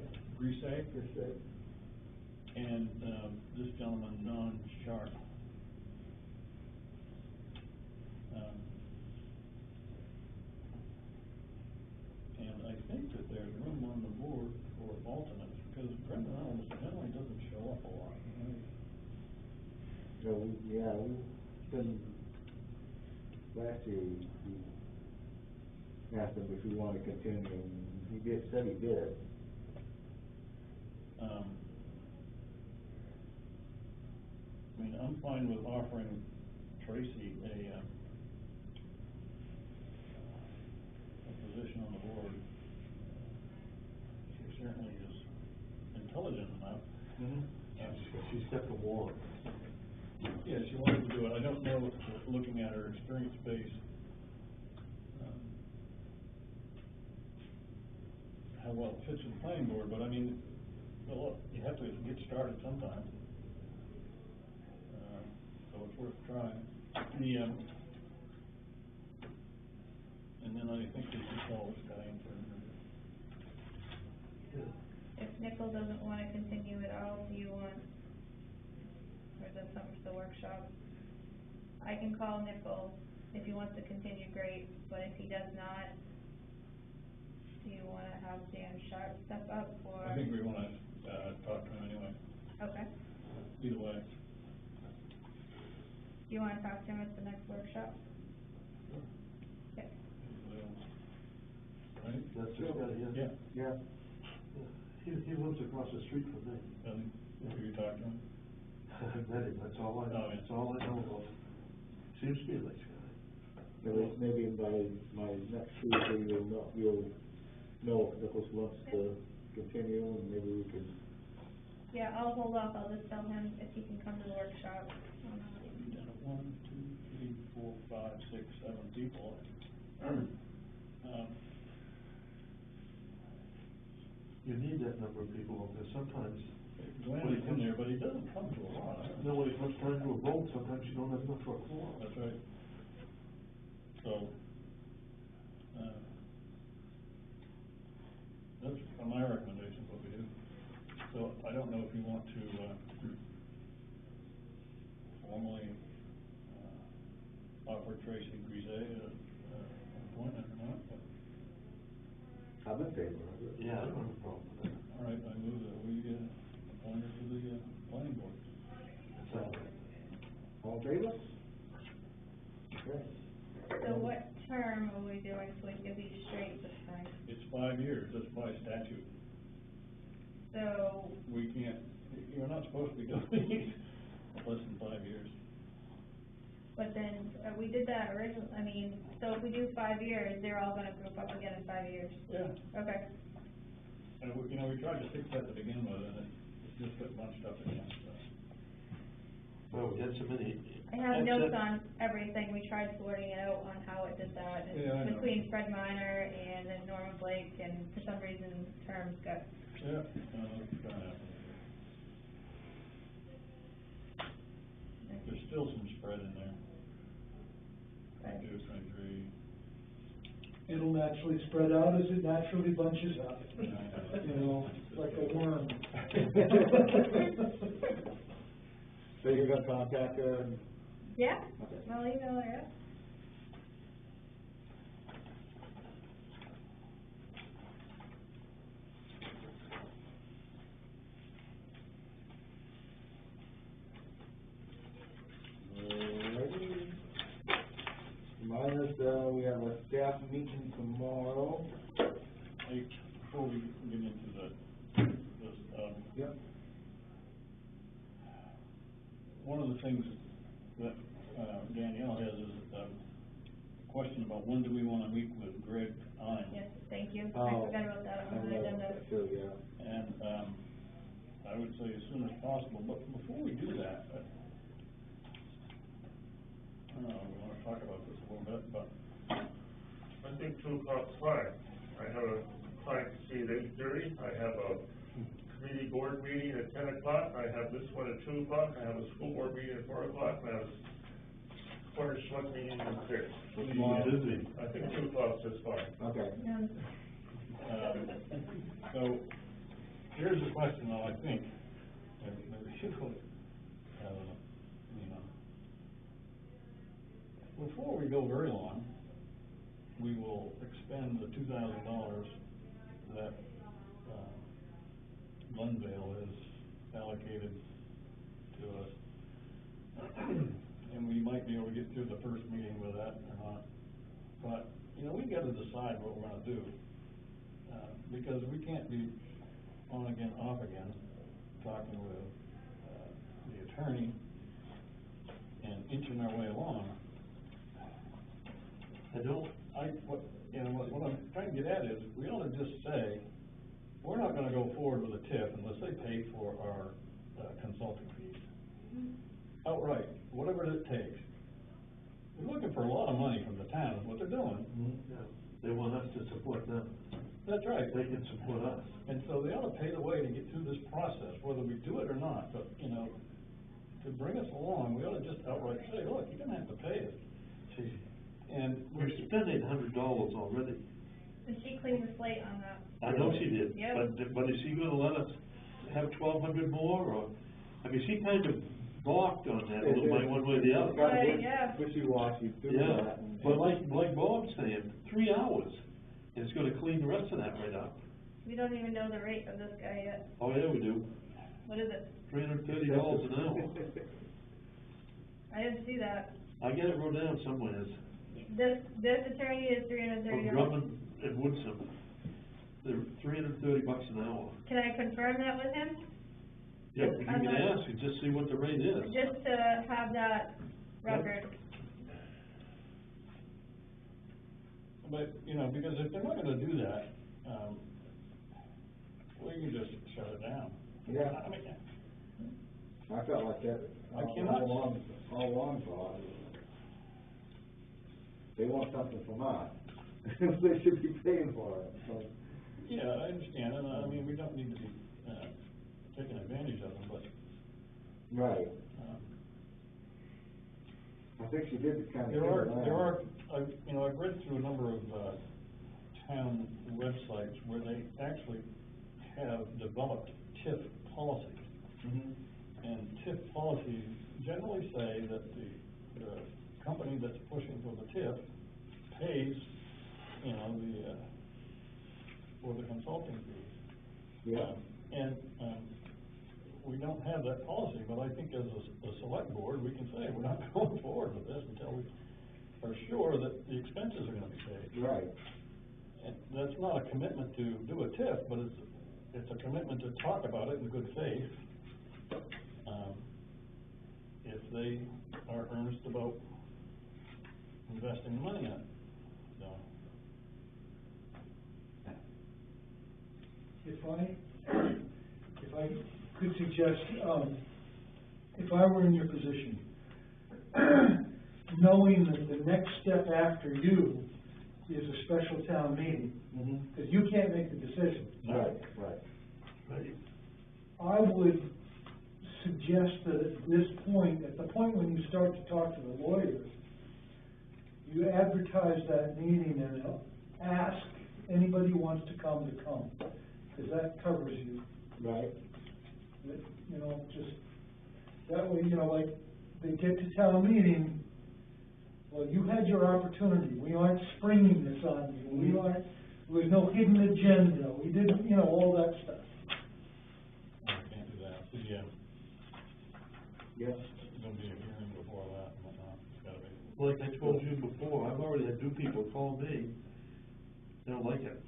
And, this gentleman, Don Sharp. And I think that there's room on the board for alternates, because Brenda Reynolds generally doesn't show up a lot. We've been, last year, we asked him if he wanted to continue, and he said he did. I mean, I'm fine with offering Tracy a position on the board. She certainly is intelligent enough. She's got the warrant. Yeah, she wants to do it. I don't know, looking at her experience base, how well it fits in the planning board, but I mean, well, you have to get started sometime. So it's worth trying. And then I think we should call this guy in for an interview. If Nickel doesn't wanna continue at all, do you want, or is that something for the workshop? I can call Nickel, if he wants to continue, great, but if he does not, do you wanna have Dan Sharp step up, or? I think we wanna, talk to him anyway, Okay. either way. you wanna talk to him at the next workshop? Okay. Right? That's this guy here? Yeah. Yeah. He lives across the street from me. Have you talked to him? I've met him, that's all I Oh, know, yeah. that's all I know about him. Seems to be a nice guy. Maybe by my next Tuesday, you'll know if Nicholas wants to continue, and maybe we can. Yeah, I'll hold off, I'll just tell him if he can come to the workshop. We've done 1, 2, 3, 4, 5, 6, 7 people. You need that number of people, because sometimes, Glenn is in there, but he doesn't come to a lot. you know, when it comes time to a vote, sometimes you don't have enough for a quorum. That's right. So, that's my recommendation, what we do. So I don't know if you want to, formally, offer Tracy Grisette an appointment or not, but. I'm in favor of it. Yeah, I don't have a problem with that. All right, I move that we, appoint her to the, planning board. That's all. All in favor? Okay. So what term are we doing, so we can get these straight this time? It's 5 years, that's by statute. So, We can't, you're not supposed to be doing these less than 5 years. but then, we did that originally, so if we do 5 years, they're all gonna group up again in 5 years? Yeah. Okay, And we tried to fix that to begin with, and it just got bunched up again, so. Well, we had so many. I have notes on everything, we tried sorting it out on how it did that, and Yeah, I know. between Fred Minor and then Norman Blake, and for some reason, terms got, Yeah, it's gonna happen. There's still some spread in there. 22, 23. It'll naturally spread out as it naturally bunches up, you know, like a worm. So you're gonna contact her and. yeah, Okay. I'll email her, yeah. Alrighty. Minus, we have a staff meeting tomorrow. Hey, before we get into this, Yep. one of the things that, Danielle has is, a question about when do we wanna meet with Greg Ine? Yes, thank you, I Oh, forgot about that on the agenda. Sure, yeah. And, I would say as soon as possible, but before we do that, I don't know, we wanna talk about this a little bit, but. I think 2 o'clock's fine. I have a client to see at 8:30, I have a committee board meeting at 10 o'clock, I have this one at 2 o'clock, I have a school board meeting at 4 o'clock, and I have a corner select meeting at 6. Tomorrow. Busy. I think 2 o'clock's just fine. Okay. So, here's the question though, I think, and maybe she would, before we go very long, we will expend the $2,000 that, Glenvale has allocated to us. And we might be able to get through the first meeting with that or not. But, we gotta decide what we're gonna do. Because we can't be on again, off again, talking with, the attorney and inching our way along. What I'm trying to get at is, we ought to just say, we're not gonna go forward with a TIF unless they pay for our, consulting fees. Outright, whatever it takes. We're looking for a lot of money from the town, is what they're doing. Yeah, they want us to support them. That's right. They can support us. And so they ought to pay the way to get through this process, whether we do it or not, but, to bring us along, we ought to just outright say, look, you're gonna have to pay it. Gee, And we're spending $100 already. And she cleaned the slate on that. I know she did. Yep. But is she gonna let us have 1,200 more, or, she kind of balked on that a little bit, one way or the other. Right, yeah. Wishy-washy through Yeah, that. but like Bob's saying, 3 hours, and it's gonna clean the rest of that right up. We don't even know the rate of this guy yet. Oh, yeah, we do. What is it? $330 an hour. I didn't see that. I got it wrote down somewhere. This attorney is $330. From Drummond and Woodson, they're $330 an hour. Can I confirm that with him? Yeah, you can ask and just see what the rate is. Just to have that record. But, you know, because if they're not gonna do that, we can just shut it down. Yeah. I mean, I felt like that, I cannot- all along, Bob. They want something from us, they should be paying for it, so. yeah, I understand, and I mean, we don't need to be, taking advantage of them, but, Right. I think she did kind of. there are, I've read through a number of, town websites where they actually have developed TIF policies. Mm-hmm. And TIF policies generally say that the company that's pushing for the TIF pays, for the consulting fees. Yeah. We don't have that policy, but I think as a select board, we can say, we're not going forward with this until we are sure that the expenses are gonna be paid. Right. And that's not a commitment to do a TIF, but it's a commitment to talk about it in good faith. If they are earnest about investing money in it, so. If I could suggest, if I were in your position, knowing that the next step after you is a special town meeting, because you can't make the decision. Right, right. Right. I would suggest that at this point, at the point when you start to talk to the lawyers, you advertise that meeting and ask anybody who wants to come, because that covers you. Right. You know, just, that way, you know, like, they get to town meeting, well, you had your opportunity, we aren't springing this on you, we aren't, there was no hidden agenda, we didn't, you know, all that stuff. I can't do that, Yes. there's gonna be a hearing before that and whatnot, it's gotta be. Like I told you before, I've already had 2 people call me, they don't like it.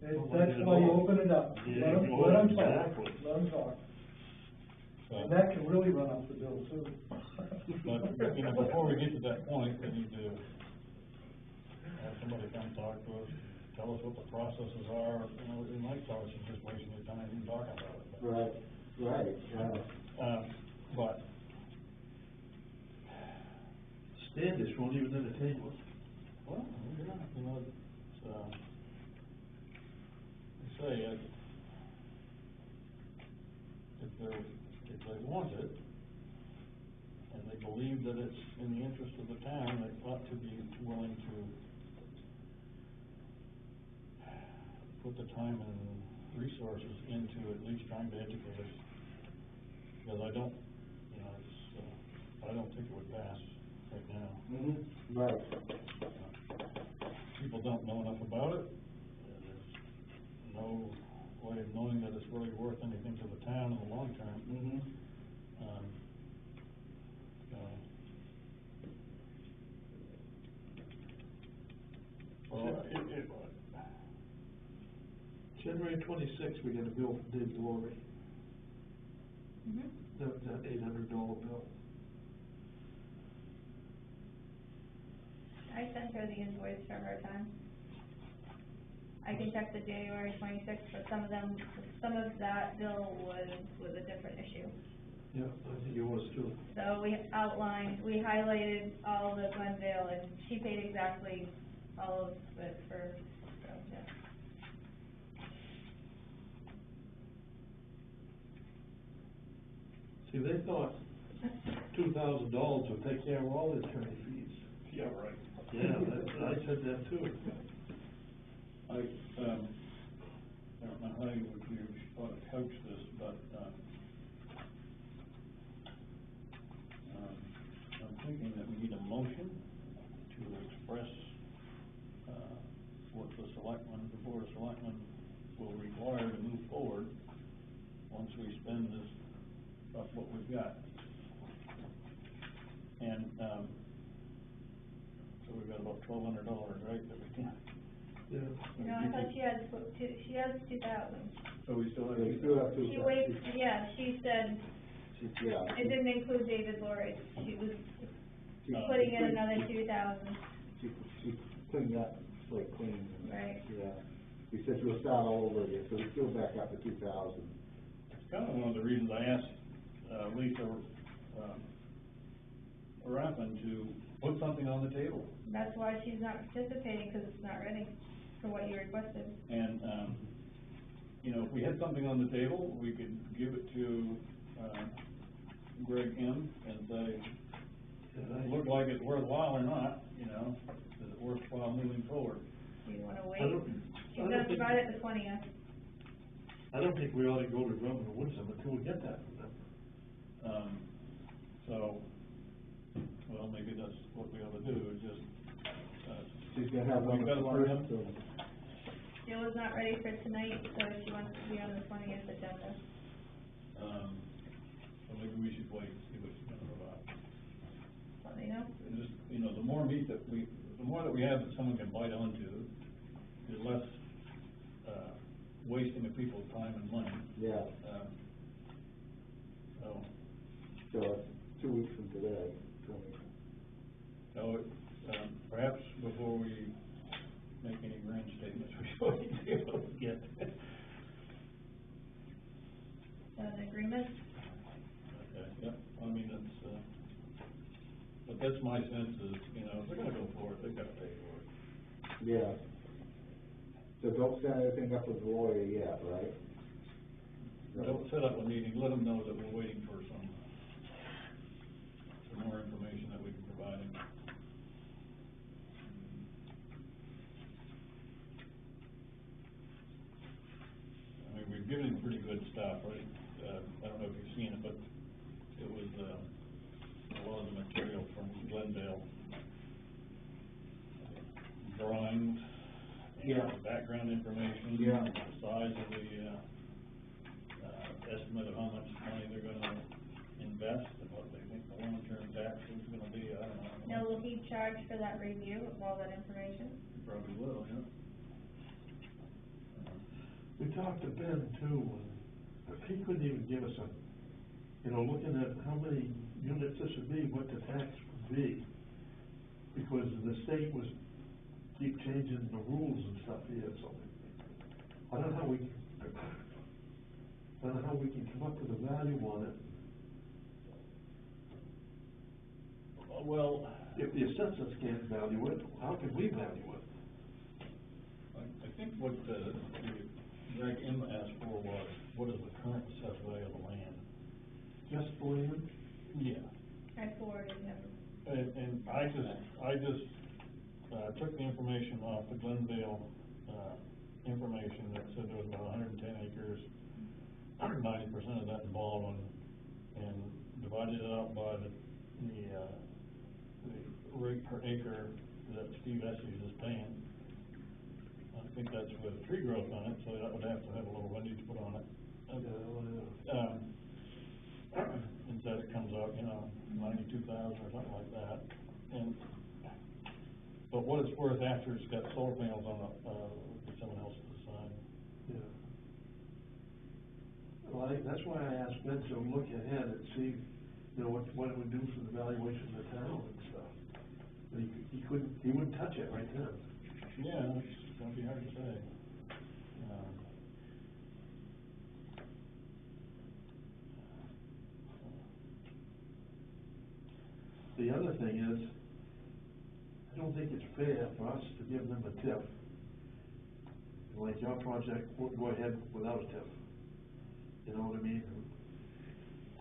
That's why you open it up, Yeah, let them talk, exactly. let them talk. So- And that can really run up the bill too. But, before we get to that point, we need to have somebody come talk to us, tell us what the processes are, it might tell us you're just wasting your time even talking about it. Right, right, But, Standish won't even entertain us. well, yeah, it's, say, if they want it, and they believe that it's in the interest of the town, they ought to be willing to put the time and resources into at least trying to educate us. Because I don't, I don't think it would pass right now. Mm-hmm. Right. People don't know enough about it, and there's no way of knowing that it's really worth anything to the town in the long term. Mm-hmm. Well, January 26th, we got a bill from Dave Glory. Mhm. That $800 bill. I sent her the invoice for her time. I can check the January 26th, but some of that bill was a different issue. Yeah, I think it was too. So we highlighted all the Glendale, and she paid exactly all of it for, so, yeah. See, they thought $2,000 would take care of all the attorney fees. yeah, right. Yeah, I said that too. I don't know how you ought to coach this, but, I'm thinking that we need a motion to express, what the Board of Selectmen will require to move forward once we spend this, what we've got. And, so we've got about $1,200, right, that we can. Yeah. No, I thought she has 2,000. So we still have. We still have She waits, yeah, she said, Yeah. it didn't include David Lloyd, she was She- putting in another 2,000. She cleaned that slate clean. And, Right. Yeah. He said we'll start all over again, so we still back up to 2,000. It's kind of one of the reasons I asked, Lisa, Raffin to put something on the table. That's why she's not participating, because it's not ready for what you requested. And, you know, if we had something on the table, we could give it to, Greg M. and say, does it look like it's worthwhile or not, you know, is it worthwhile moving forward? Do you wanna I wait? don't- She's I don't gonna think- provide it the 20th. I don't think we ought to go to Drummond and Woodson until we get that from them. So, well, maybe that's what we ought to do, is just, She's gonna have we one got of it the for him. so Jill was not ready for tonight, so she wants to be on the 20th agenda. So maybe we should wait and see what she's gonna provide. Let me know. And just, you know, the more meat that we have that someone can bite onto, the less, wasting of people's time and money. yeah, So, so it's 2 weeks from today, so, perhaps before we make any grand statements, we should wait and see what we get. Is that an agreement? Okay, yep, I mean, that's, but that's my sense is, you know, if they're gonna go for it, they've gotta pay for it. Yeah. So don't set anything up with the lawyer yet, right? Don't set up a meeting, let them know that we're waiting for some more information that we can provide them. I mean, we've given him pretty good stuff, right? I don't know if you've seen it, but it was, a lot of the material from Glendale. Drawings, Yeah. and background information. Yeah. The size of the, estimate of how much money they're gonna invest, and what they think the long-term tax is gonna be, I don't know. Now, will he charge for that review of all that information? Probably will, yeah. We talked to Ben too, but he couldn't even give us a, you know, looking at how many units this would be, what the tax would be. Because the state was, keep changing the rules and stuff here, so. I don't know how we can come up with a value on it. Well, If the assessors can't value it, how can we value it? I think what, Greg M. asked for was, what is the current assessed value of the land? Just for land? Yeah. I forwarded him. And I just, took the information off the Glendale, information that said there was about 110 acres, 90% of that involved, and divided it out by the rate per acre that Steve Estes is paying. I think that's with tree growth on it, so that would have to have a little windage put on it. And that it comes out, you know, 92,000 or something like that. But what it's worth after it's got solar panels on it, for someone else to decide. Yeah. Well, that's why I asked Ben to look ahead and see, you know, what it would do for the valuation of the town and stuff. But he wouldn't touch it right then. Yeah, it's gonna be hard to say. The other thing is, I don't think it's fair for us to give them a tip. Like your project won't go ahead without a tip. You know what I mean?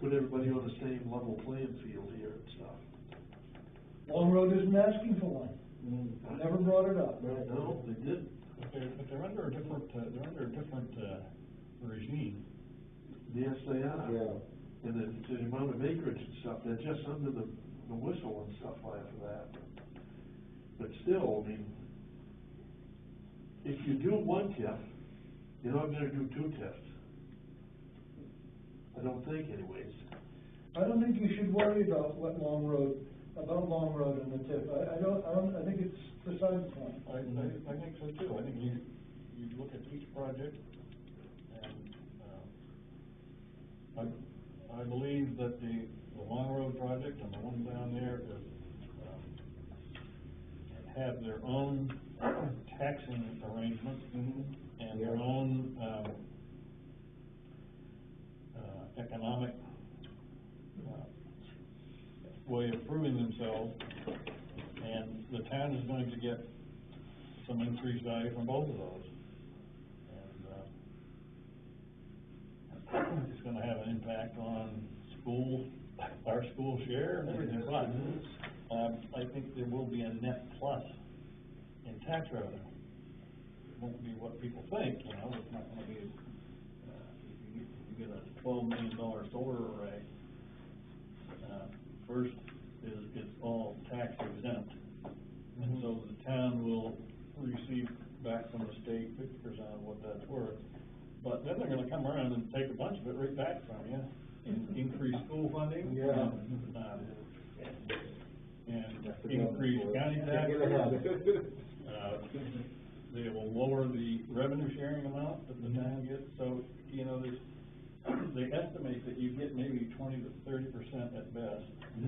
Put everybody on the same level playing field here and stuff. Long Road isn't asking for one. Never brought it up. No, they didn't. But they're under a different, regime. Yes, they are. Yeah. And the amount of acreage and stuff, they're just under the whistle and stuff like that. But still, I mean, if you do one TIF, you're not gonna do two TIFs. I don't think anyways. I don't think you should worry about what Long Road about Long Road and the tip, I think it's beside the point. I think so too. I think you look at each project, and, I believe that the Long Road project and the one down there is, have their own taxing arrangements and their own, economic, way of proving themselves, and the town is going to get some increased value from both of those. And, it's gonna have an impact on schools, our school share and everything, but, I think there will be a net plus in tax revenue. It won't be what people think, you know, it's not gonna be, if you get a $12 million solar array, first is, it's all tax exempt. And so the town will receive back from the state 50% of what that's worth. But then they're gonna come around and take a bunch of it right back from you, and increase school funding. Yeah. And increase county taxes. They will lower the revenue sharing amount that the town gets, so, you know, they estimate that you get maybe 20 to 30% at best. I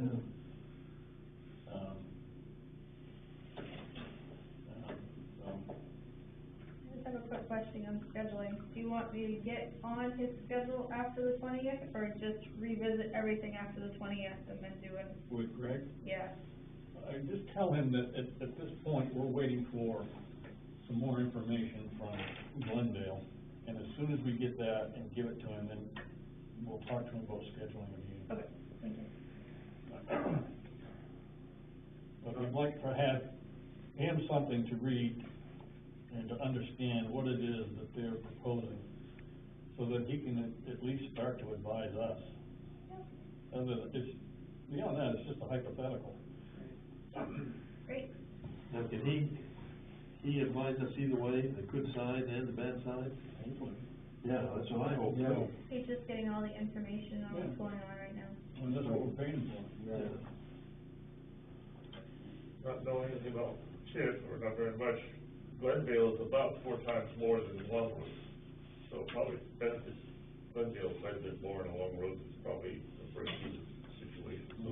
just have a quick question on scheduling. Do you want me to get on his schedule after the 20th, or just revisit everything after the 20th and then do it? With Greg? Yeah. I just tell him that at this point, we're waiting for some more information from Glendale, and as soon as we get that and give it to him, then we'll talk to him about scheduling a meeting. Okay, thank you. But we'd like to have him something to read and to understand what it is that they're proposing, so that he can at least start to advise us. It's, beyond that, it's just a hypothetical. Great. Now, can he advise us either way, the good side and the bad side? Hopefully. Yeah, that's what I hope. Yeah. He's just getting all the information on what's going on right now. And that's what we're paying for. Yeah. Not knowing anything about TIF, or not very much, Glendale is about 4 times more than Longwood. So probably benefits Glendale quite a bit more, and Long Road is probably a pretty good situation. So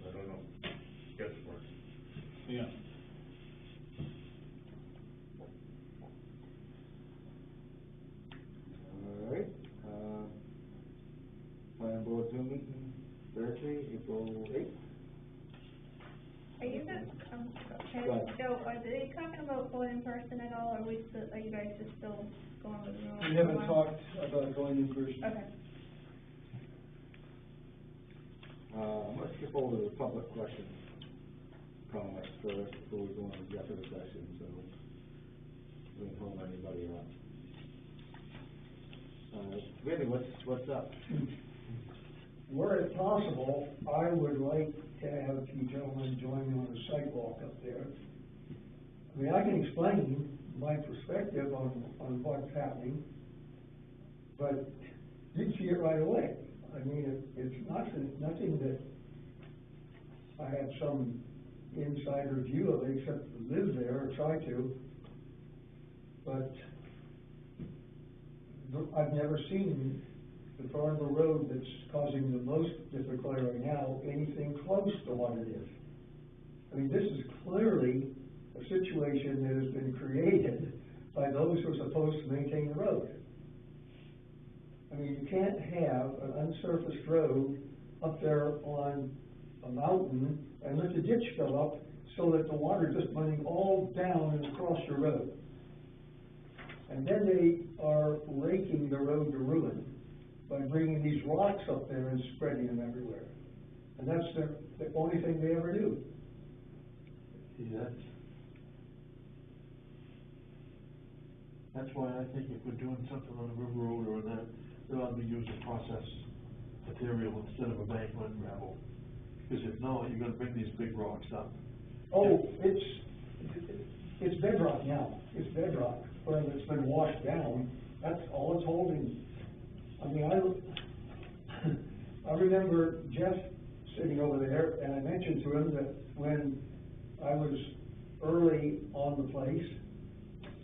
I don't know, guesswork. Yeah. All right, planning board Zoom meeting Thursday, April 8th. Are you guys, okay, Go ahead. Joe, are they talking about going in person at all, or are you guys just still going with Zoom? We haven't talked about going in person. Okay. I'm gonna skip over the public question comments first before we go into executive session, so we don't hold anybody up. Vinny, what's up? Were it possible, I would like to have you gentlemen join me on a sidewalk up there. I mean, I can explain my perspective on what's happening, but you'd see it right away. I mean, it's nothing that I have some insider view of, except to live there or try to. But I've never seen the part of the road that's causing the most difficulty right now anything close to what it is. I mean, this is clearly a situation that has been created by those who are supposed to maintain the road. I mean, you can't have an unsurfaced road up there on a mountain and let the ditch fill up so that the water is just running all down and across your road. And then they are raking the road to ruin by bringing these rocks up there and spreading them everywhere. And that's the only thing they ever do. See, that's why I think if we're doing something on the river road or that, they ought to be using processed material instead of a bank mud and gravel. Because if not, you're gonna bring these big rocks up. Oh, it's bedrock now. It's bedrock. Where it's been washed down, that's all it's holding. I mean, I remember Jeff sitting over there, and I mentioned to him that when I was early on the place,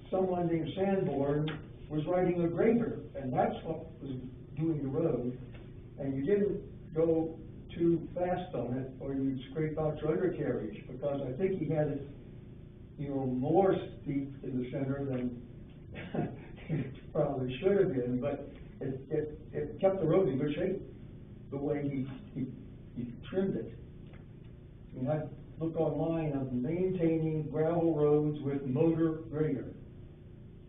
someone named Sanborn was riding a grader, and that's what was doing the road, and you didn't go too fast on it, or you'd scrape out your undercarriage, because I think he had it, you know, more steep in the center than it probably should have been, but it kept the road in good shape, the way he trimmed it. I mean, I look online of maintaining gravel roads with motor grader.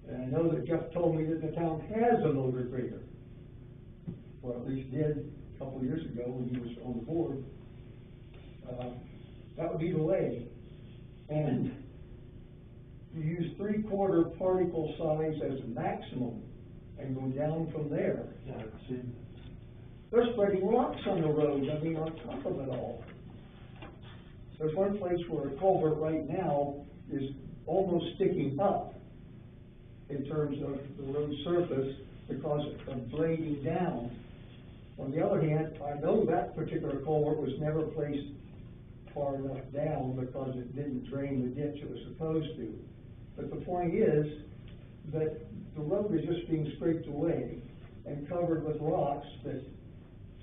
And I know that Jeff told me that the town has a motor grader, or at least did a couple of years ago when he was on the board. That would be the way. And you use 3/4 particle size as a maximum and go down from there. Yeah, I've seen. They're spreading rocks on the road, I mean, on top of it all. There's one place where a culvert right now is almost sticking up in terms of the road surface because of blading down. On the other hand, I know that particular culvert was never placed far enough down because it didn't drain the ditch it was supposed to. But the point is that the road is just being scraped away and covered with rocks that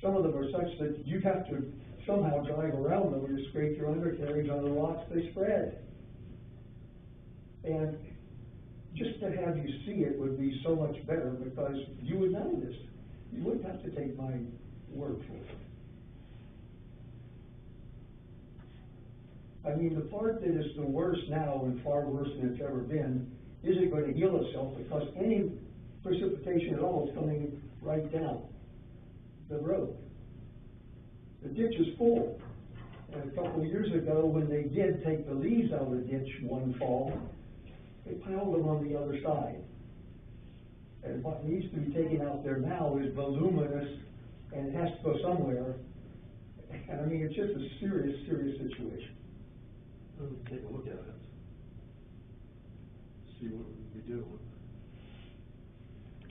some of them are such that you have to somehow drive around them or you scrape your undercarriage on the rocks they spread. And just to have you see it would be so much better because you would know this. You wouldn't have to take my word for it. I mean, the part that is the worst now and far worse than it's ever been isn't going to heal itself because any precipitation at all is coming right down the road. The ditch is full. And a couple of years ago, when they did take the leaves out of the ditch one fall, they piled them on the other side. And what needs to be taken out there now is voluminous, and it has to go somewhere. And I mean, it's just a serious, serious situation. We'll take a look at it. See what we do.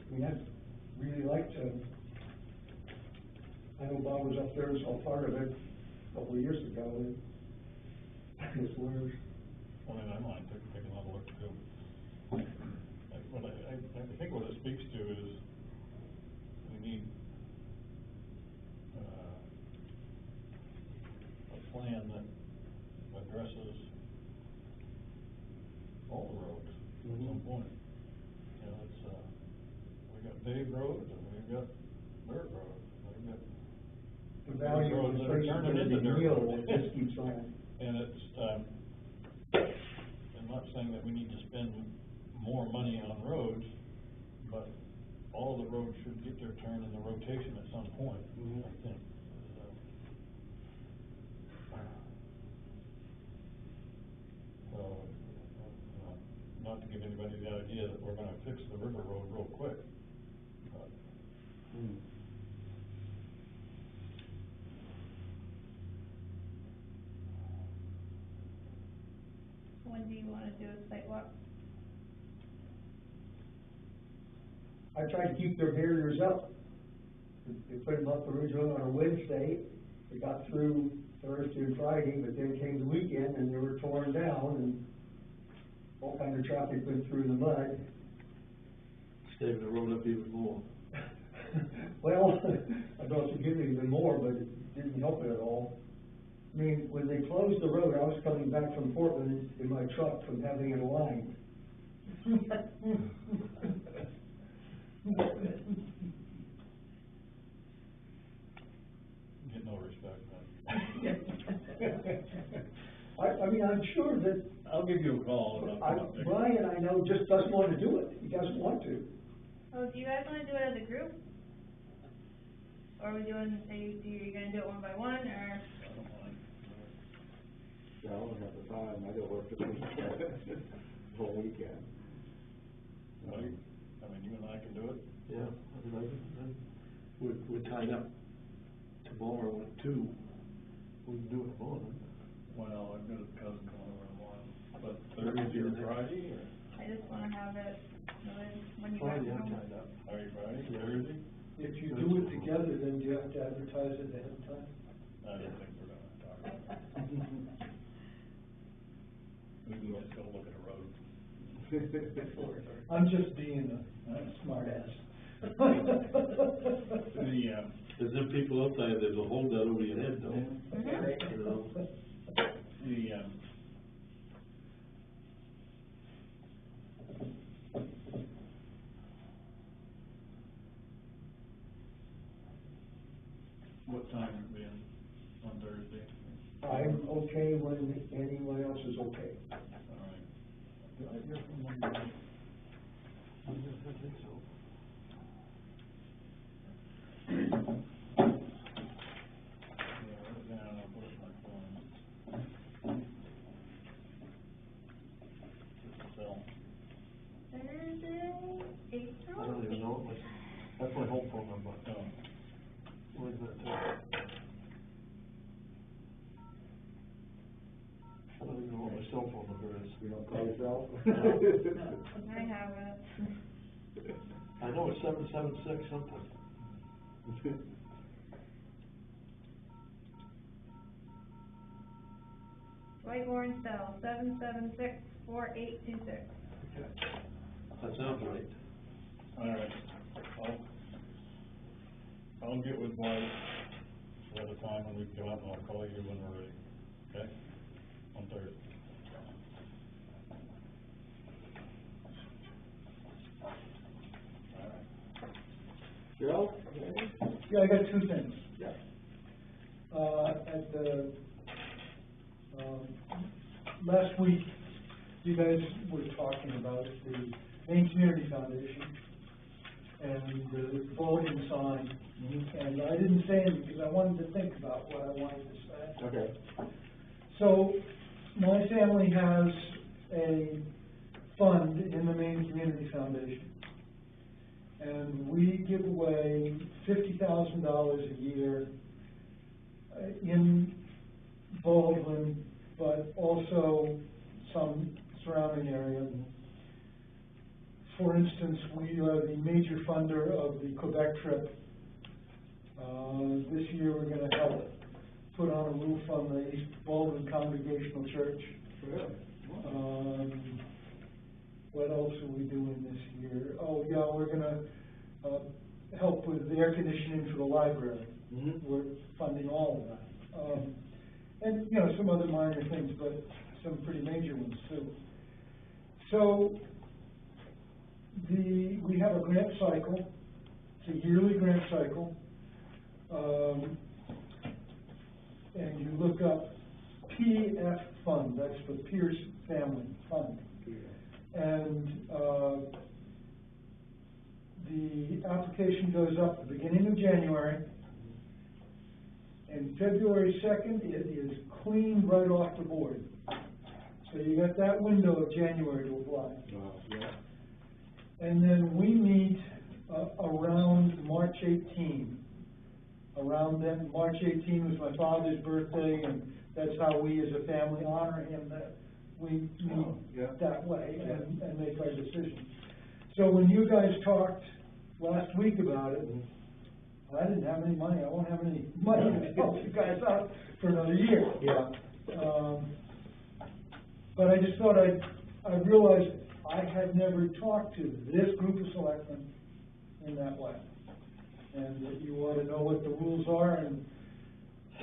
I mean, I'd really like to, I know Bob was up there and saw part of it a couple of years ago, and his lawyers. Well, then I might take another look too. I think what it speaks to is we need a plan that addresses all the roads at some point. You know, it's, we got paved roads and we've got dirt roads. We've got The value of roads the that are place turning is into the dirt yield, roads. it just keeps on. And it's, I'm not saying that we need to spend more money on roads, but all the roads should get their turn in the rotation at some point, I think. So, not to give anybody the idea that we're gonna fix the river road real quick, but. When do you wanna do a site walk? I tried to keep their barriers up. They put them up originally on a Wednesday. They got through Thursday and Friday, but then came the weekend and they were torn down and all kind of traffic went through the mud. Staving the road up even more. Well, I thought it did even more, but it didn't help it at all. I mean, when they closed the road, I was coming back from Portland in my truck from having it aligned. Get no respect, man. I mean, I'm sure that I'll give you a call. And I'll come up there. Brian, I know, just doesn't want to do it. He doesn't want to. Oh, do you guys wanna do it as a group? Or are we doing, are you gonna do it one by one, or? I don't mind. Yeah, I don't have the time, I gotta work this weekend, the whole weekend. I mean, you and I can do it. Yeah, I mean, we're tied up tomorrow at 2. We can do it tomorrow. Well, I've got a cousin coming over tomorrow, but Thursday or Friday, or? I just wanna have it, when you guys Friday, I'm come. tied up. Are you Friday, Yeah. Thursday? If you do it together, then do you have to advertise it ahead of time? I don't think we're gonna talk about that. We can just go look at a road. I'm just being a smart ass. There's them people out there, there's a holdout over your head, though. Mhm. You know? What time would be on Thursday? I'm okay when anyone else is okay. All right. Did I hear from one? I think so. Yeah, I'll put it in my phone. So, Thursday, I April? don't even know what my, that's my home phone number. oh, Where's that too? I don't even know what my cell phone number is. You don't call yourself? I have it. I know it's 776 something. White Orange Cell, 776-4826. Okay. That sounds right. all right. I'll get with Mike at a time when we can go out, and I'll call you when we're ready, okay? On Thursday. Joe? Yeah, I got two things. Yeah. At the, last week, you guys were talking about the Maine Community Foundation and the voting sign. And I didn't say anything because I wanted to think about what I wanted to say. Okay. So, my family has a fund in the Maine Community Foundation. And we give away $50,000 a year in Baldwin, but also some surrounding area. For instance, we are the major funder of the Quebec trip. This year we're going to help put on a roof on the East Baldwin Congregational Church. Really? What else are we doing this year? Oh, yeah, we're gonna, help with the air conditioning for the library. Mm-hmm. We're funding all of that. And, you know, some other minor things, but some pretty major ones too. So, we have a grant cycle. It's a yearly grant cycle. And you look up PF Fund, that's the Pierce Family Fund. And the application goes up at the beginning of January, and February 2nd, it is clean right off the board. So you got that window of January to apply. Yeah. And then we meet around March 18. Around then, March 18 was my father's birthday, and that's how we as a family honor him, that we meet that way and make our decision. So when you guys talked last week about it, I didn't have any money. I won't have any money to help you guys out for another year. Yeah. But I just thought I realized I had never talked to this group of selectmen in that way. And that you ought to know what the rules are, and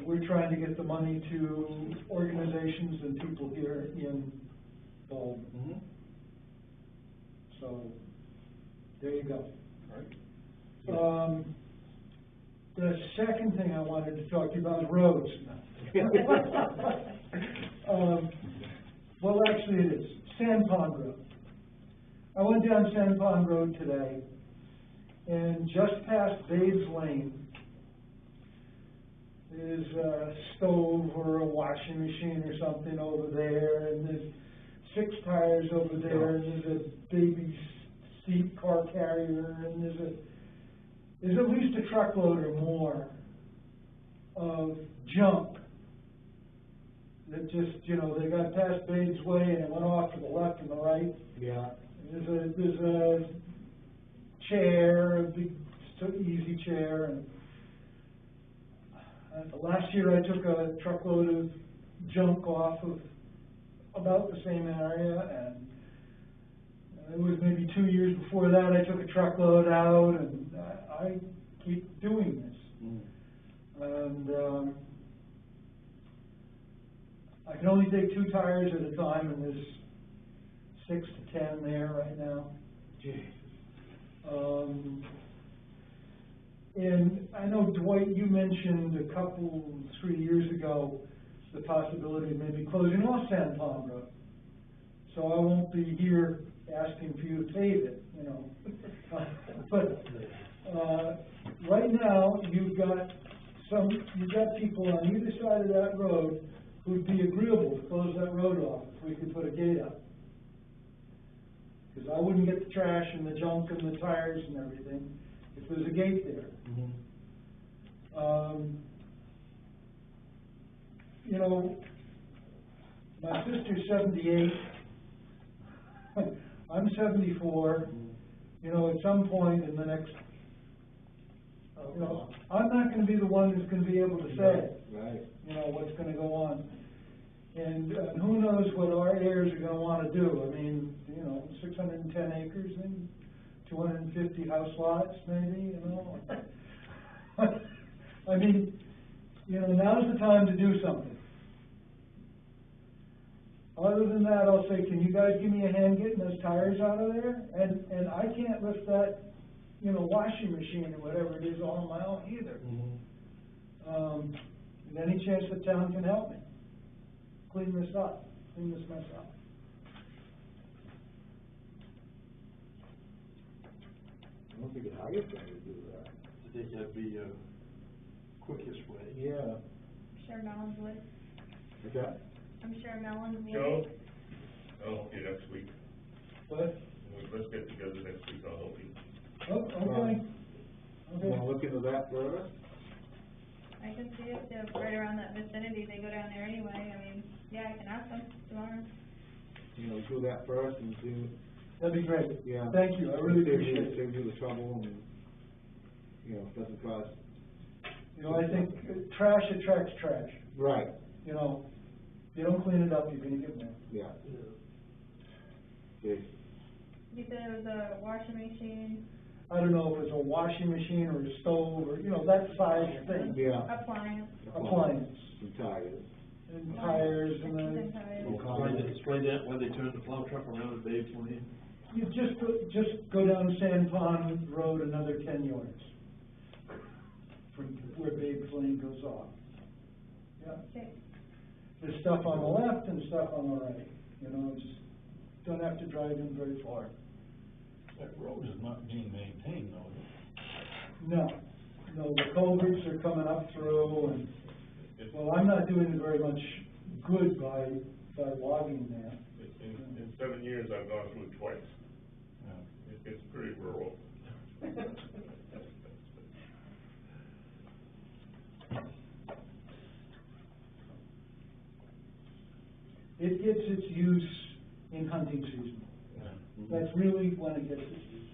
we're trying to get the money to organizations and people here in Baldwin. Mm-hmm. So, there you go. Right. The second thing I wanted to talk to you about is roads. Well, actually it is, Sand Pond Road. I went down Sand Pond Road today, and just past Babe's Lane is a stove or a washing machine or something over there, and there's 6 tires over there, and there's a baby seat car carrier, and there's at least a truckload or more of junk that just, you know, they got past Babe's Way and it went off to the left and the right. Yeah. There's a chair, a big easy chair, and last year I took a truckload of junk off of about the same area, and it was maybe 2 years before that I took a truckload out, and I keep doing this. And, I can only take 2 tires at a time, and there's 6 to 10 there right now. And I know, Dwight, you mentioned 3 years ago, the possibility of maybe closing off San Pond Road. So I won't be here asking for you to pave it, you know. But, right now, you've got people on either side of that road who'd be agreeable to close that road off if we could put a gate up. Because I wouldn't get the trash and the junk and the tires and everything if there's a gate there. You know, my sister's 78, I'm 74, you know, at some point in the next, you know, I'm not gonna be the one who's gonna be able to say, Right. you know, what's gonna go on. And who knows what our heirs are gonna wanna do. I mean, you know, 610 acres and 250 house lots, maybe, you know. I mean, you know, now's the time to do something. Other than that, I'll say, can you guys give me a hand getting those tires out of there? And I can't lift that, you know, washing machine or whatever it is all on my own either. Is there any chance the town can help me clean this up, clean this mess up? I don't think it hires them to do that. I think that'd be quickest way. Yeah. I'm sure Melons would. Okay. I'm sure Melons would. Joe, I'll help you next week. What? Let's get together next week, I'll help you. Oh, okay. You wanna look into that further? I can see if they're right around that vicinity, they go down there anyway, I mean, yeah, I can ask them tomorrow. You know, do that first and see. That'd be great. Yeah. Thank you, I really appreciate it. Save you the trouble and, you know, doesn't cost. You know, I think trash attracts trash. Right. You know, if you don't clean it up, you're gonna get more. Yeah. Okay. You said it was a washing machine, I don't know if it's a washing machine or a stove or, you know, that size thing. Yeah. appliance. Appliance. Some tires. And tires and And then, tires. Explain that when they turn the plow truck around at Dave's Lane. you just go down San Pond Road another 10 yards from where Babe's Lane goes off. Yeah. Okay. There's stuff on the left and stuff on the right, you know, just don't have to drive in very far. That road is not being maintained though. No, the culverts are coming up through and, well, I'm not doing it very much good by logging there. In 7 years, I've gone through it twice. It's pretty rural. It gets its use in hunting season. That's really when it gets its use.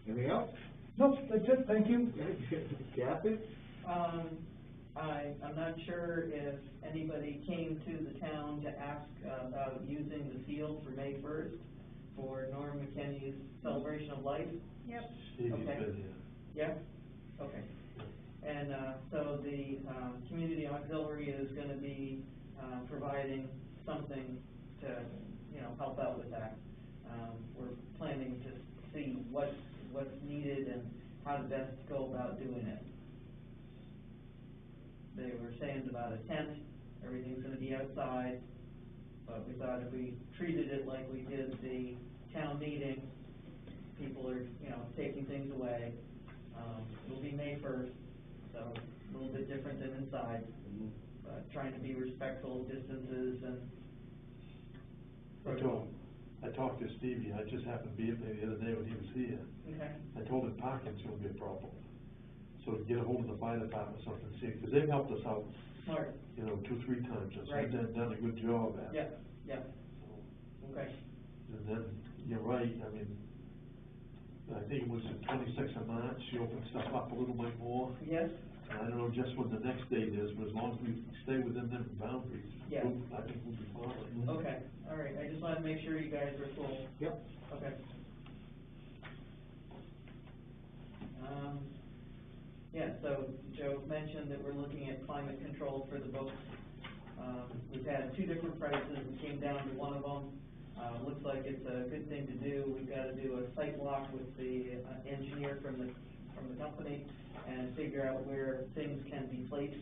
Anything else? Nope, that's it, thank you. Kathy? I'm not sure if anybody came to the town to ask about using the field for May 1st for Norm McKinney's Celebration of Life. Yep. Stevie's Okay. been here. Yeah? Okay. And, so the, community auxiliary is gonna be, providing something to, you know, help out with that. We're planning to see what's needed and how to best go about doing it. They were saying about a tent, everything's gonna be outside, but we thought if we treated it like we did the town meeting, people are, you know, taking things away. It'll be May 1st, so a little bit different than inside, but trying to be respectful of distances and. I talked to Stevie, I just happened to be up there the other day when he was here. Okay. I told him parking's gonna be a problem. So get a hold of the fire department or something, see, because they've helped us out Smart, you know, 2-3 times, just Right. done a good job at it. yeah, yeah, okay, And then, you're right, I mean, I think it was the 26th of March, you opened stuff up a little bit more. yes, And I don't know just what the next date is, but as long as we stay within them boundaries, Yeah. I think we'll be fine. okay, all right, I just wanted to make sure you guys were full. Yep. Okay. Yeah, so Joe mentioned that we're looking at climate control for the boats. We've had 2 different prices, we came down to one of them. Looks like it's a good thing to do. We've gotta do a site walk with the engineer from the company and figure out where things can be placed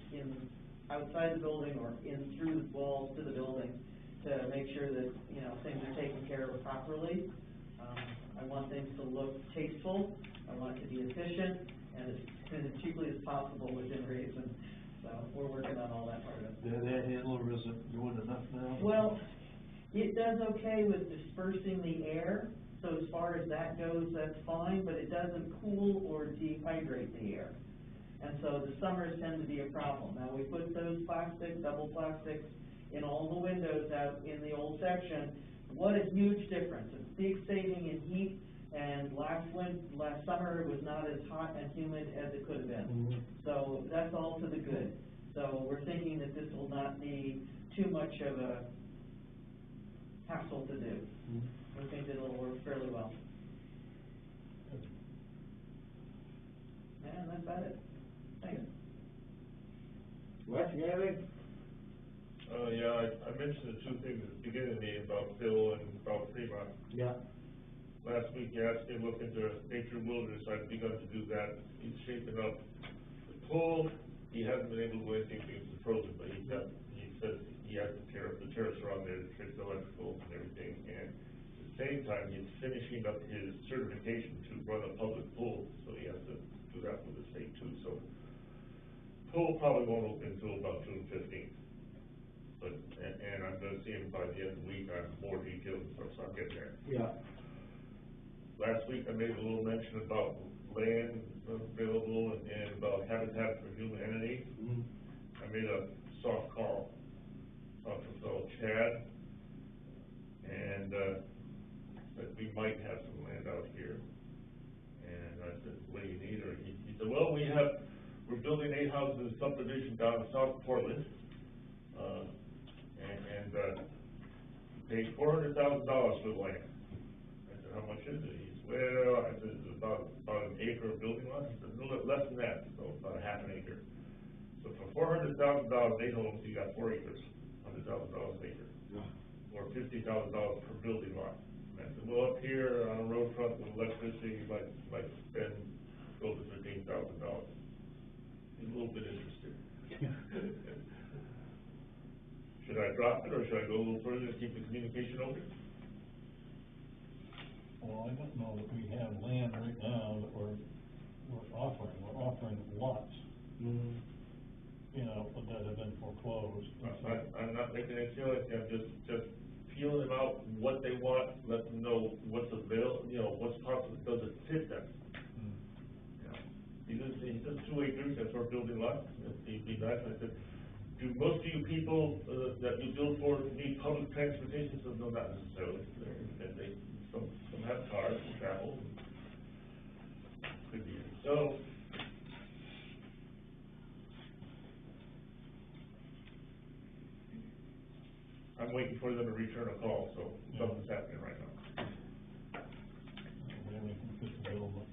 outside the building or in through the walls to the building to make sure that, you know, things are taken care of properly. I want things to look tasteful, I want it to be efficient, and as cheaply as possible within reason. So we're working on all that part of it. Their handler isn't doing enough now? Well, it does okay with dispersing the air, so as far as that goes, that's fine, but it doesn't cool or dehydrate the air. And so the summers tend to be a problem. Now, we put those double plastics in all the windows out in the old section. What a huge difference, a big saving in heat, and last summer it was not as hot and humid as it could have been. Mhm. So that's all to the good. So we're thinking that this will not be too much of a hassle to do. We think it'll work fairly well. And that's about it. Thanks. Les, you got anything? Yeah, I mentioned the 2 things at the beginning of the meeting about Phil and about Fremont. Yeah. Last week, he asked me to look into nature wilderness, I've begun to do that. He's shaping up the pool, he hasn't been able to do anything because it's frozen, but he says he has to tear up the terrace around there to fix the electrical and everything, and at the same time, he's finishing up his certification to run a public pool, so he has to do that with the state too, so. Pool probably won't open until about June 15th, but, and I'm gonna see him by the end of the week on more details and stuff, so I'm getting there. Yeah. Last week, I made a little mention about land available and about Habitat for Humanity. Mhm. I made a soft call, talked to fellow Chad, and, that we might have some land out here. And I said, what do you need? Or he said, well, we're building 8 houses in a subdivision down in South Portland, paid $400,000 for the land. I said, how much is it? He said, well, I said, it's about an acre of building lot. He said, no, less than that, so about a half an acre. So for $400,000, 8 homes, you got 4 acres, $100,000 an acre. Yeah. Or $50,000 per building lot. And I said, well, up here on a road front with electricity, you might spend close to $15,000. He's a little bit interested. Should I drop it, or should I go a little further to keep the communication open? Well, I don't know that we have land right now that we're offering lots, Mhm. you know, that have been foreclosed. I'm not making any feelings, I'm just feeling them out, what they want, let them know what's available, you know, what's possible, does it fit them? You know, he says 2 acres, that's our building lot, it'd be nice. I said, do most of you people, that you build for need public transportation? So no, not necessarily, and some have cars and travel, could be, so. I'm waiting for them to return a call, so something's happening right now. We have anything fit the bill, but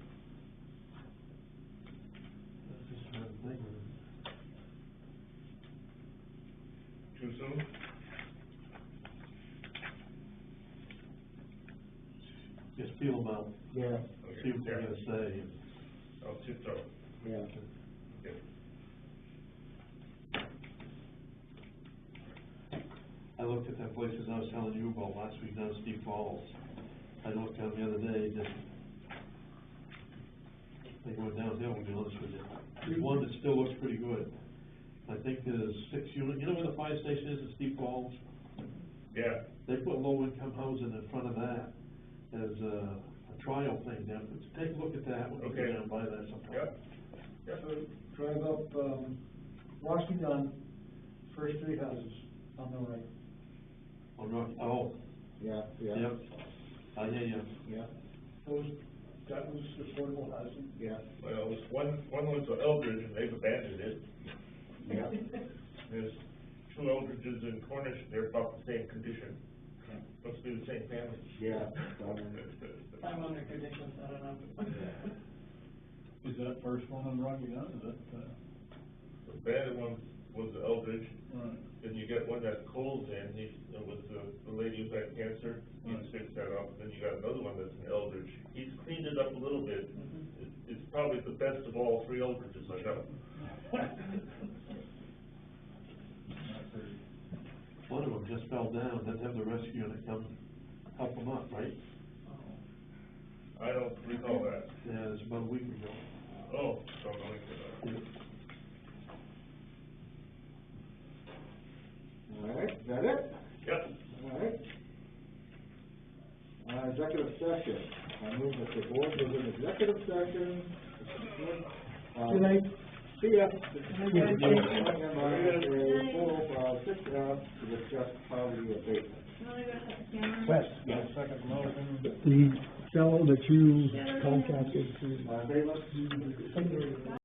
That's just another thing. Too soon? Just feel them out, Yeah. see what they're gonna say. I'll tiptoe. Yeah. Okay. I looked at that places I was telling you about last week down Steep Falls. I looked down the other day, they went downhill, to be honest with you. There's one that still looks pretty good. I think there's 6 units, you know where the fire station is in Steep Falls? Yeah. They put low-income housing in front of that as a trial thing down, take a look at that, when you go Okay. down by that sometime. Yep. Yep. So drive up, Rocky Dunn, first three houses on the right. Oh, no, oh, Yeah, yeah. yep, I hear you. Yeah, That was affordable housing. yeah, Well, one was the Eldridge, and they've abandoned it. yeah. There's two Eldridges in Cornish, they're about the same condition. Must be the same family. Yeah. I'm under conditions, I don't know. Is that first one on Rocky Mountain, is that, The bad one was the Eldridge, right? then you get one that Cole's in, with the lady who had cancer, he Right. fixed that up, then you got another one that's an Eldridge. He's cleaned it up a little bit, it's probably the best of all three Eldridges I know. One of them just fell down, let's have the rescue unit come help them up, right? I don't recall that. Yeah, it was about a week ago. Oh, don't know anything about it. All right, is that it? Yep. All right. Executive session, I move that the board goes in executive session. Good night. See ya. Good night. To discuss poverty abatement. Wanna go to the camera? Wes, Yeah, second motion. the fellow that you contacted to. Bailiff?